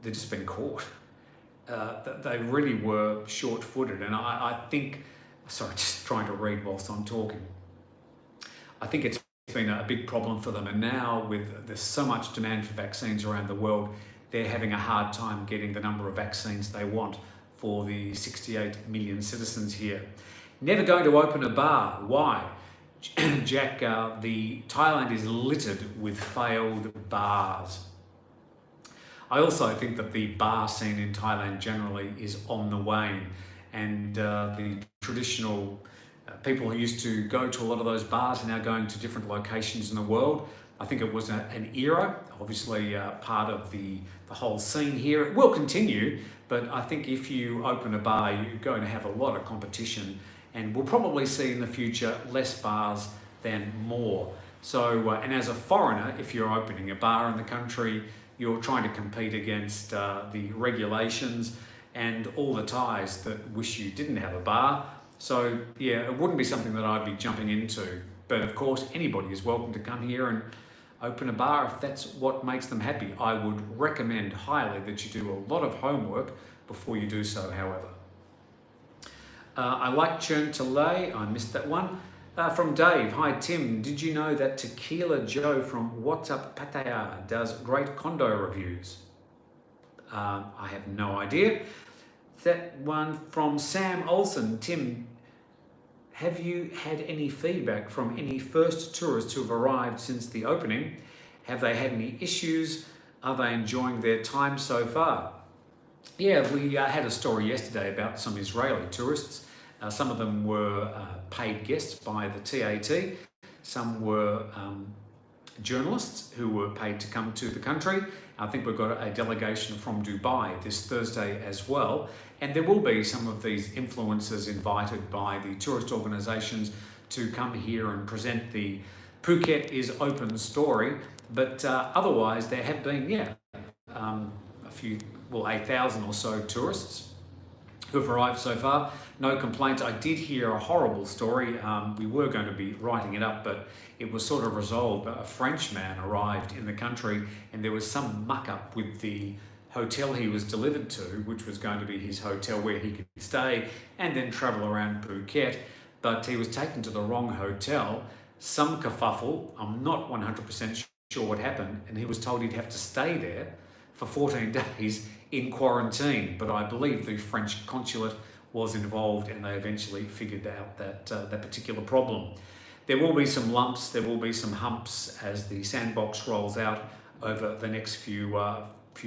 they've just been caught. They really were short-footed, and I think, sorry, just trying to read whilst I'm talking. I think it's been a big problem for them, and now there's so much demand for vaccines around the world, they're having a hard time getting the number of vaccines they want for the 68 million citizens here. Never going to open a bar. Why? Jack, Thailand is littered with failed bars. I also think that the bar scene in Thailand generally is on the wane, and the traditional people who used to go to a lot of those bars are now going to different locations in the world. I think it was an era, obviously part of the whole scene here. It will continue, but I think if you open a bar, you're going to have a lot of competition, and we'll probably see in the future less bars than more. So, and as a foreigner, if you're opening a bar in the country, you're trying to compete against the regulations and all the Thais that wish you didn't have a bar. So yeah, it wouldn't be something that I'd be jumping into. But of course, anybody is welcome to come here and open a bar if that's what makes them happy. I would recommend highly that you do a lot of homework before you do so, however. I like Churn to Lay. I missed that one. From Dave, hi Tim, did you know that Tequila Joe from WhatsApp Pattaya does great condo reviews? I have no idea. That one from Sam Olsen, Tim, have you had any feedback from any first tourists who have arrived since the opening? Have they had any issues? Are they enjoying their time so far? Yeah, we had a story yesterday about some Israeli tourists. Some of them were paid guests by the TAT. Some were journalists who were paid to come to the country. I think we've got a delegation from Dubai this Thursday as well. And there will be some of these influencers invited by the tourist organisations to come here and present the Phuket is Open story. But otherwise, there have been, a few, 8,000 or so tourists who have arrived so far. No complaints. I did hear a horrible story. We were going to be writing it up, but it was sort of resolved. A French man arrived in the country and there was some muck up with the hotel he was delivered to, which was going to be his hotel where he could stay and then travel around Phuket. But he was taken to the wrong hotel. Some kerfuffle. I'm not 100% sure what happened. And he was told he'd have to stay there for 14 days in quarantine. But I believe the French consulate was involved and they eventually figured out that particular problem. There will be some lumps, there will be some humps as the sandbox rolls out over the next few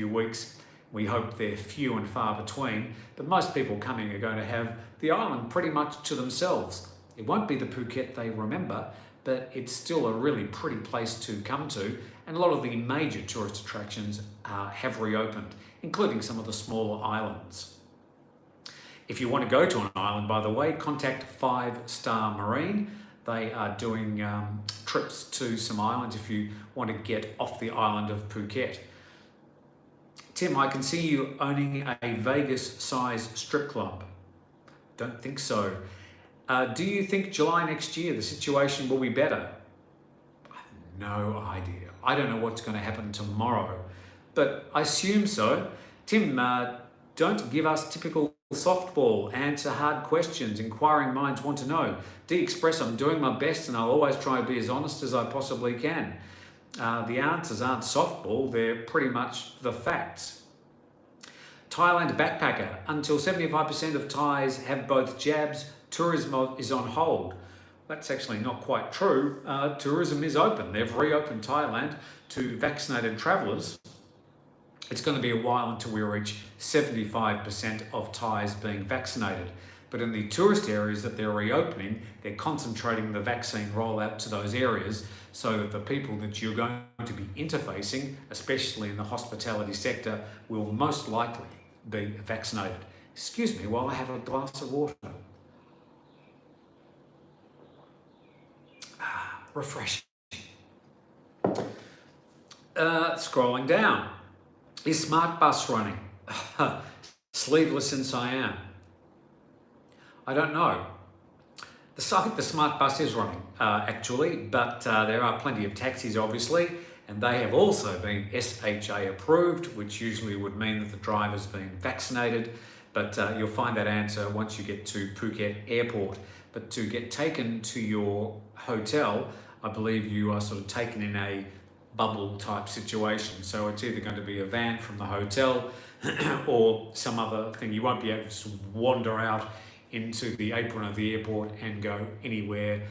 weeks. We hope they're few and far between, but most people coming are going to have the island pretty much to themselves. It won't be the Phuket they remember, but it's still a really pretty place to come to, and a lot of the major tourist attractions have reopened, including some of the smaller islands. If you want to go to an island, by the way, contact 5 Star Marine. They are doing trips to some islands if you want to get off the island of Phuket. Tim, I can see you owning a Vegas-sized strip club. Don't think so. Do you think July next year the situation will be better? I have no idea. I don't know what's going to happen tomorrow, but I assume so. Tim, don't give us typical softball, answer hard questions, inquiring minds want to know. De-express, I'm doing my best and I'll always try to be as honest as I possibly can. The answers aren't softball, they're pretty much the facts. Thailand backpacker, until 75% of Thais have both jabs, tourism is on hold. That's actually not quite true. Tourism is open. They've reopened Thailand to vaccinated travellers. It's going to be a while until we reach 75% of Thais being vaccinated. But in the tourist areas that they're reopening, they're concentrating the vaccine rollout to those areas so that the people that you're going to be interfacing, especially in the hospitality sector, will most likely be vaccinated. Excuse me while I have a glass of water. Refreshing. Scrolling down. Is Smart Bus running? Sleeveless in Siam. I don't know. I think the smart bus is running, actually, but there are plenty of taxis, obviously, and they have also been SHA approved, which usually would mean that the driver's been vaccinated, but you'll find that answer once you get to Phuket Airport. But to get taken to your hotel, I believe you are sort of taken in a bubble type situation. So it's either going to be a van from the hotel or some other thing. You won't be able to just wander out into the apron of the airport and go anywhere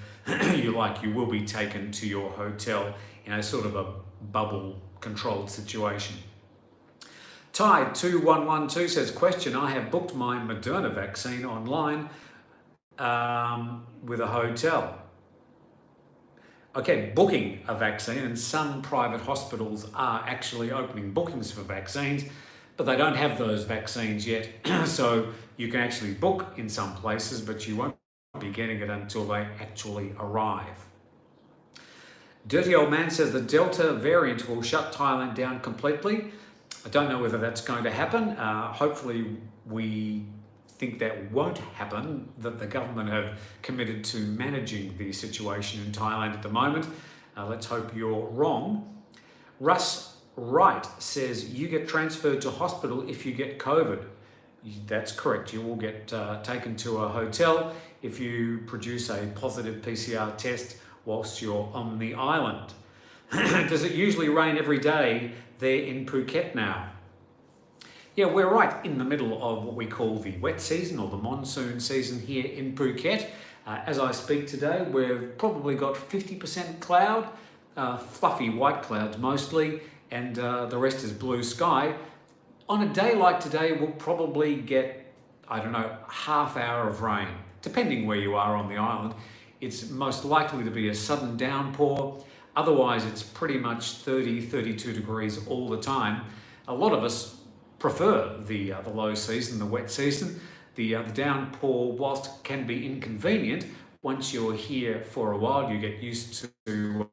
you like. You will be taken to your hotel in a sort of a bubble controlled situation. Tide2112 says, question, I have booked my Moderna vaccine online with a hotel. Okay, booking a vaccine, and some private hospitals are actually opening bookings for vaccines, but they don't have those vaccines yet. So you can actually book in some places, but you won't be getting it until they actually arrive. Dirty Old Man says the Delta variant will shut Thailand down completely. I don't know whether that's going to happen. Hopefully we think that won't happen, that the government have committed to managing the situation in Thailand at the moment. Let's hope you're wrong. Russ Wright says you get transferred to hospital if you get COVID. That's correct. You will get taken to a hotel if you produce a positive PCR test whilst you're on the island. Does it usually rain every day there in Phuket now? Yeah, we're right in the middle of what we call the wet season or the monsoon season here in Phuket. As I speak today, we've probably got 50% cloud, fluffy white clouds mostly, and the rest is blue sky. On a day like today, we'll probably get, I don't know, half hour of rain, depending where you are on the island. It's most likely to be a sudden downpour. Otherwise, it's pretty much 30, 32 degrees all the time. A lot of us prefer the low season, the wet season. The downpour, whilst can be inconvenient, once you're here for a while, you get used to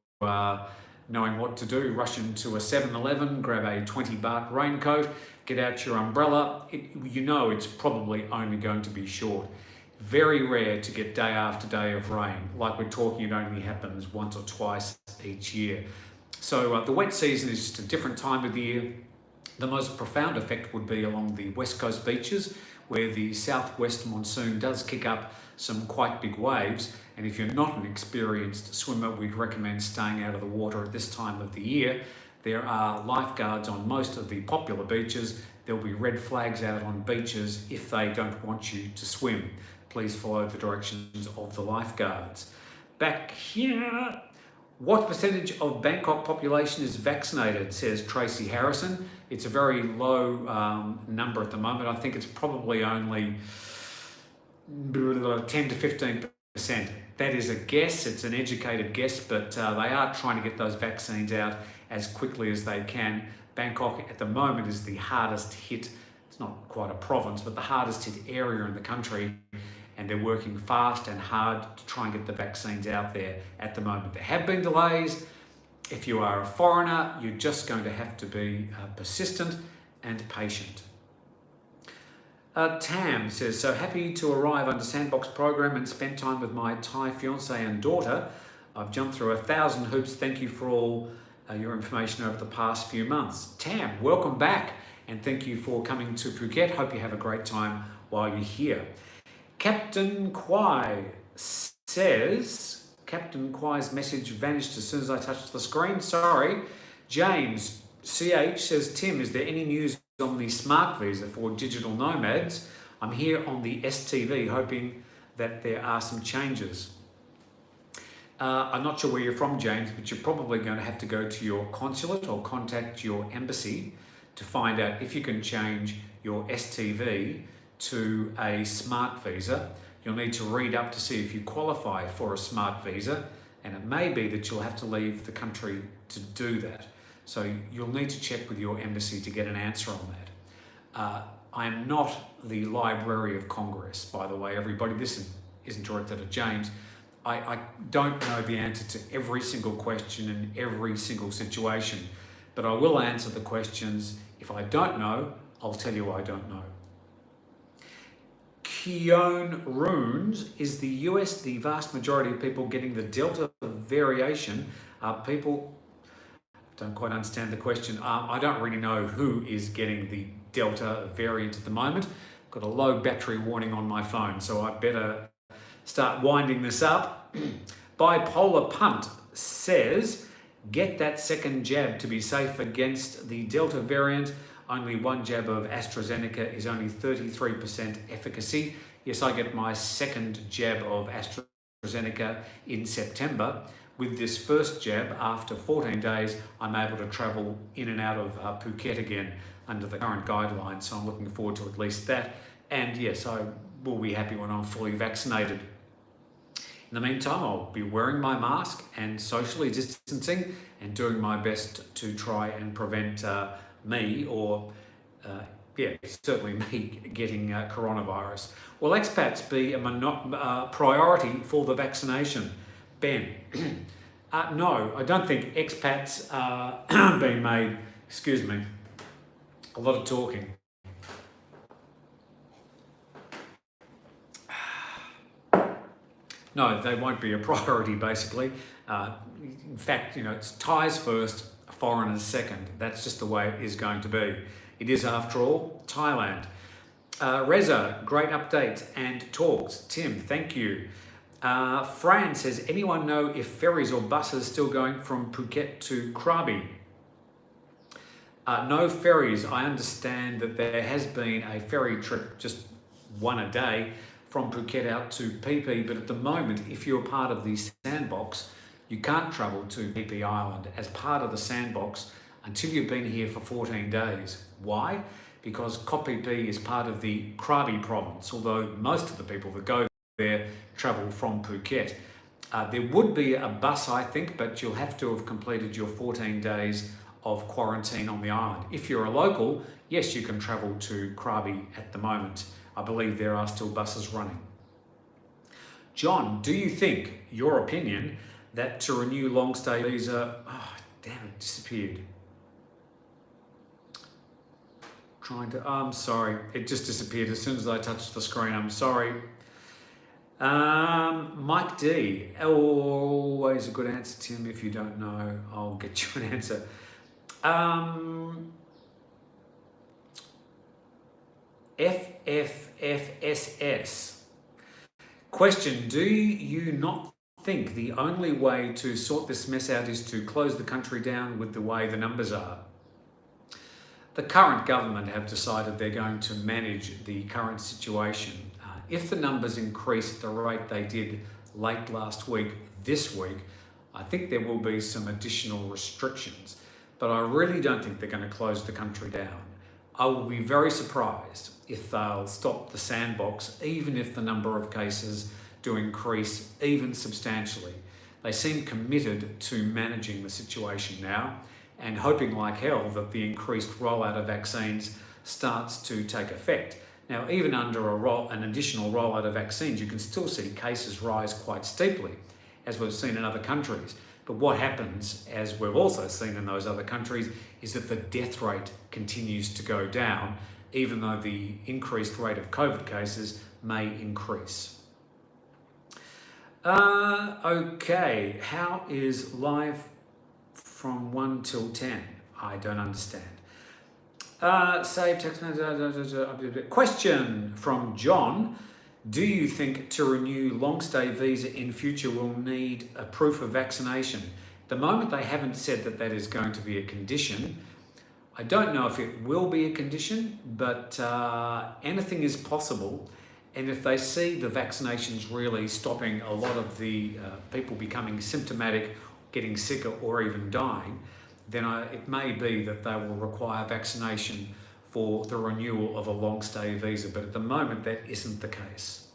knowing what to do. Rush into a 7-Eleven, grab a 20 baht raincoat, get out your umbrella. You know it's probably only going to be short. Very rare to get day after day of rain. Like we're talking, it only happens once or twice each year. So the wet season is just a different time of the year. The most profound effect would be along the west coast beaches, where the southwest monsoon does kick up some quite big waves. And if you're not an experienced swimmer, we'd recommend staying out of the water at this time of the year. There are lifeguards on most of the popular beaches. There'll be red flags out on beaches if they don't want you to swim. Please follow the directions of the lifeguards. Back here, what percentage of Bangkok population is vaccinated, says Tracy Harrison. It's a very low number at the moment. I think it's probably only 10 to 15%. That is a guess. It's an educated guess, but they are trying to get those vaccines out as quickly as they can. Bangkok at the moment is the hardest hit. It's not quite a province, but the hardest hit area in the country. And they're working fast and hard to try and get the vaccines out there at the moment. There have been delays. If you are a foreigner, you're just going to have to be persistent and patient. Tam says, so happy to arrive under Sandbox program and spend time with my Thai fiance and daughter. I've jumped through 1,000 hoops. Thank you for all your information over the past few months. Tam, welcome back, and thank you for coming to Phuket. Hope you have a great time while you're here. Captain Kwai says, Captain Kwai's message vanished as soon as I touched the screen. Sorry. James CH says, Tim, is there any news on the smart visa for digital nomads? I'm here on the STV hoping that there are some changes. I'm not sure where you're from, James, but you're probably going to have to go to your consulate or contact your embassy to find out if you can change your STV to a smart visa. You'll need to read up to see if you qualify for a smart visa, and it may be that you'll have to leave the country to do that. So you'll need to check with your embassy to get an answer on that. I'm not the Library of Congress, by the way, everybody. This isn't directed at James. I don't know the answer to every single question in every single situation, but I will answer the questions. If I don't know, I'll tell you I don't know. Pion Runes, is the US the vast majority of people getting the Delta variation? People don't quite understand the question. I don't really know who is getting the Delta variant at the moment. Got a low battery warning on my phone, so I better start winding this up. Bipolar Punt says, get that second jab to be safe against the Delta variant. Only one jab of AstraZeneca is only 33% efficacy. Yes, I get my second jab of AstraZeneca in September. With this first jab, after 14 days, I'm able to travel in and out of Phuket again under the current guidelines. So I'm looking forward to at least that. And yes, I will be happy when I'm fully vaccinated. In the meantime, I'll be wearing my mask and socially distancing and doing my best to try and prevent me or, certainly me getting coronavirus. Will expats be a priority for the vaccination? Ben? No, I don't think expats are being made, excuse me, a lot of talking. No, they won't be a priority, basically. In fact, it's Thais first, foreigners second. That's just the way it is going to be. It is, after all, Thailand. Reza, great update and talks. Tim, thank you. Fran says, anyone know if ferries or buses still going from Phuket to Krabi? No ferries. I understand that there has been a ferry trip, just one a day, from Phuket out to PP, but at the moment, if you're part of the Sandbox, you can't travel to PP Island as part of the Sandbox until you've been here for 14 days. Why? Because Koh Phi Phi is part of the Krabi province, although most of the people that go there travel from Phuket. There would be a bus, I think, but you'll have to have completed your 14 days of quarantine on the island. If you're a local, yes, you can travel to Krabi at the moment. I believe there are still buses running. John, do you think, your opinion, that to renew long stay visa, it disappeared. I'm sorry, it just disappeared as soon as I touched the screen, I'm sorry. Mike D, always a good answer, Tim. If you don't know, I'll get you an answer. FFFSS. Question, do you not think the only way to sort this mess out is to close the country down with the way the numbers are? The current government have decided they're going to manage the current situation. If the numbers increase at the rate they did late last week, this week, I think there will be some additional restrictions, but I really don't think they're going to close the country down. I will be very surprised if they'll stop the Sandbox, even if the number of cases do increase even substantially. They seem committed to managing the situation now and hoping like hell that the increased rollout of vaccines starts to take effect. Now, even under an additional rollout of vaccines, you can still see cases rise quite steeply, as we've seen in other countries. But what happens, as we've also seen in those other countries, is that the death rate continues to go down, even though the increased rate of COVID cases may increase. Okay, how is live from 1 till 10? I don't understand. Save text message. Question from John. Do you think to renew long stay visa in future will need a proof of vaccination? At the moment, they haven't said that that is going to be a condition. I don't know if it will be a condition, but anything is possible. And if they see the vaccinations really stopping a lot of the people becoming symptomatic, getting sicker or even dying, then it may be that they will require vaccination for the renewal of a long stay visa. But at the moment, that isn't the case.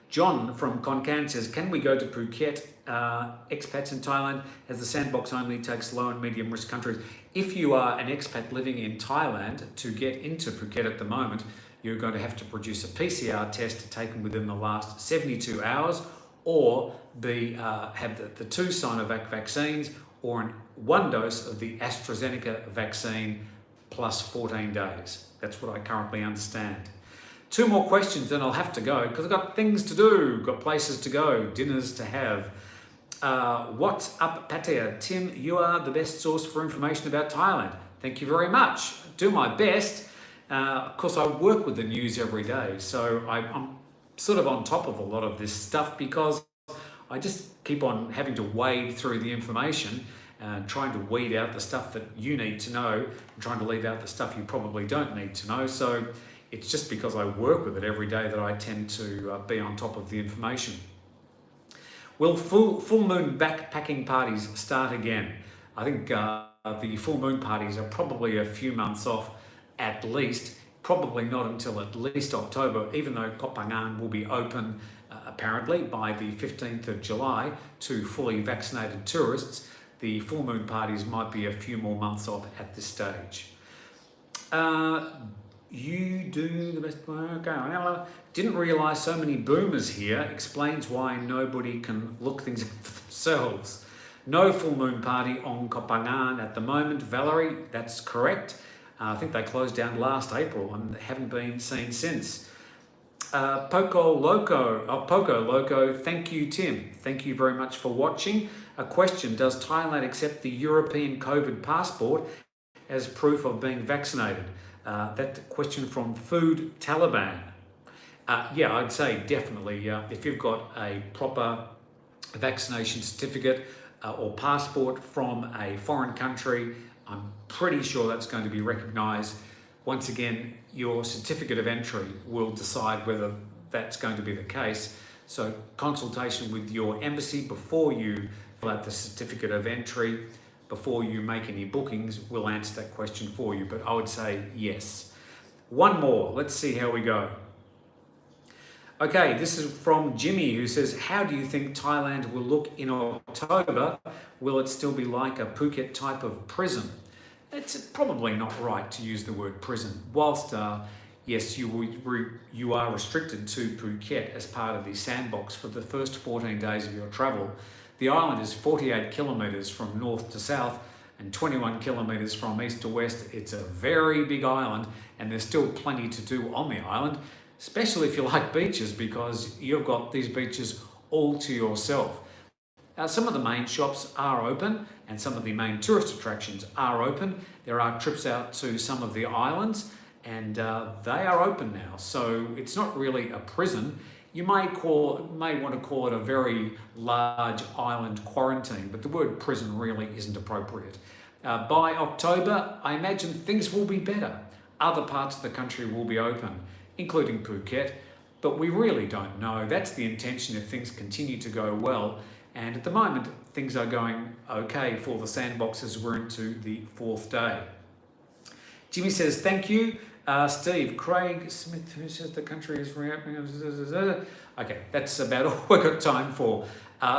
John from Konkan says, can we go to Phuket, expats in Thailand, as the Sandbox only takes low and medium risk countries? If you are an expat living in Thailand, to get into Phuket at the moment, you're going to have to produce a PCR test taken within the last 72 hours or have the 2 Sinovac vaccines or 1 dose of the AstraZeneca vaccine plus 14 days. That's what I currently understand. 2 more questions, then I'll have to go because I've got things to do, got places to go, dinners to have. What's up, Pattaya? Tim, you are the best source for information about Thailand. Thank you very much. Do my best. Of course, I work with the news every day, so I'm sort of on top of a lot of this stuff because I just keep on having to wade through the information, trying to weed out the stuff that you need to know, and trying to leave out the stuff you probably don't need to know. So it's just because I work with it every day that I tend to be on top of the information. Will full moon backpacking parties start again? I think the full moon parties are probably a few months off at least, probably not until at least October, even though Koh Phangan will be open apparently by the 15th of July to fully vaccinated tourists. The full moon parties might be a few more months off at this stage. You do the best work. Didn't realise so many boomers here. Explains why nobody can look things up for themselves. No full moon party on Koh Phangan at the moment. Valerie, that's correct. I think they closed down last April and haven't been seen since. Poco Loco, thank you, Tim. Thank you very much for watching. A question, does Thailand accept the European COVID passport as proof of being vaccinated? That question from Food Taliban. Yeah, I'd say definitely. If you've got a proper vaccination certificate or passport from a foreign country, I'm pretty sure that's going to be recognised. Once again, your certificate of entry will decide whether that's going to be the case. So consultation with your embassy before you fill out the certificate of entry, before you make any bookings, will answer that question for you. But I would say yes. One more. Let's see how we go. Okay, this is from Jimmy, who says, how do you think Thailand will look in October? Will it still be like a Phuket type of prison? It's probably not right to use the word prison. Whilst, yes, you are restricted to Phuket as part of the sandbox for the first 14 days of your travel. The island is 48 kilometres from north to south and 21 kilometres from east to west. It's a very big island and there's still plenty to do on the island, especially if you like beaches, because you've got these beaches all to yourself. Some of the main shops are open and some of the main tourist attractions are open. There are trips out to some of the islands and they are open now. So it's not really a prison. You may want to call it a very large island quarantine, but the word prison really isn't appropriate. By October, I imagine things will be better. Other parts of the country will be open, including Phuket, but we really don't know. That's the intention if things continue to go well. And at the moment, things are going okay for the sandboxes. We're into the 4th day. Jimmy says, thank you. Steve, Craig Smith, who says the country is reopening. Okay, that's about all we've got time for.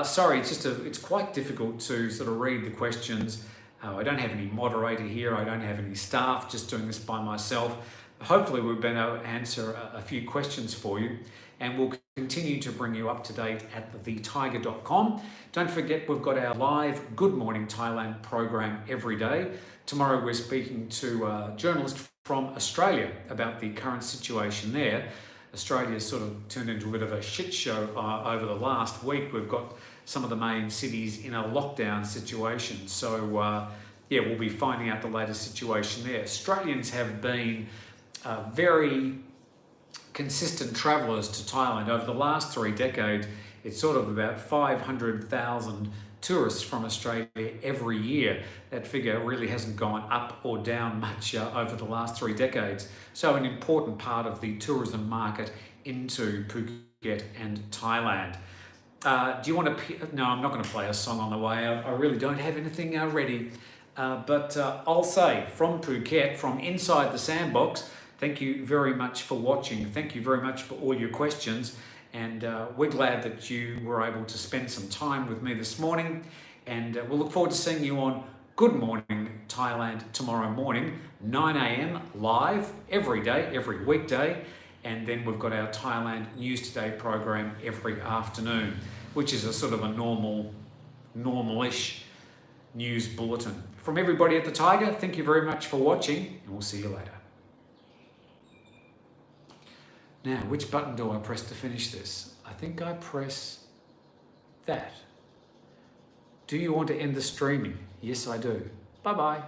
Sorry, it's quite difficult to sort of read the questions. I don't have any moderator here. I don't have any staff, just doing this by myself. Hopefully we've been able to answer a few questions for you, and we'll continue to bring you up to date at thethaiger.com. Don't forget, we've got our live Good Morning Thailand program every day. Tomorrow we're speaking to a journalist from Australia about the current situation there. Australia has sort of turned into a bit of a shit show over the last week. We've got some of the main cities in a lockdown situation. So yeah, we'll be finding out the latest situation there. Australians have been very consistent travellers to Thailand. Over the last 3 decades, it's sort of about 500,000 tourists from Australia every year. That figure really hasn't gone up or down much over the last 3 decades. So an important part of the tourism market into Phuket and Thailand. Do you want to... No, I'm not going to play a song on the way. I really don't have anything ready. But I'll say, from Phuket, from inside the sandbox, thank you very much for watching. Thank you very much for all your questions. And we're glad that you were able to spend some time with me this morning. And we'll look forward to seeing you on Good Morning Thailand tomorrow morning, 9 a.m. live every day, every weekday. And then we've got our Thailand News Today program every afternoon, which is a sort of a normal-ish news bulletin. From everybody at the Thaiger, thank you very much for watching, and we'll see you later. Now, which button do I press to finish this? I think I press that. Do you want to end the streaming? Yes, I do. Bye-bye.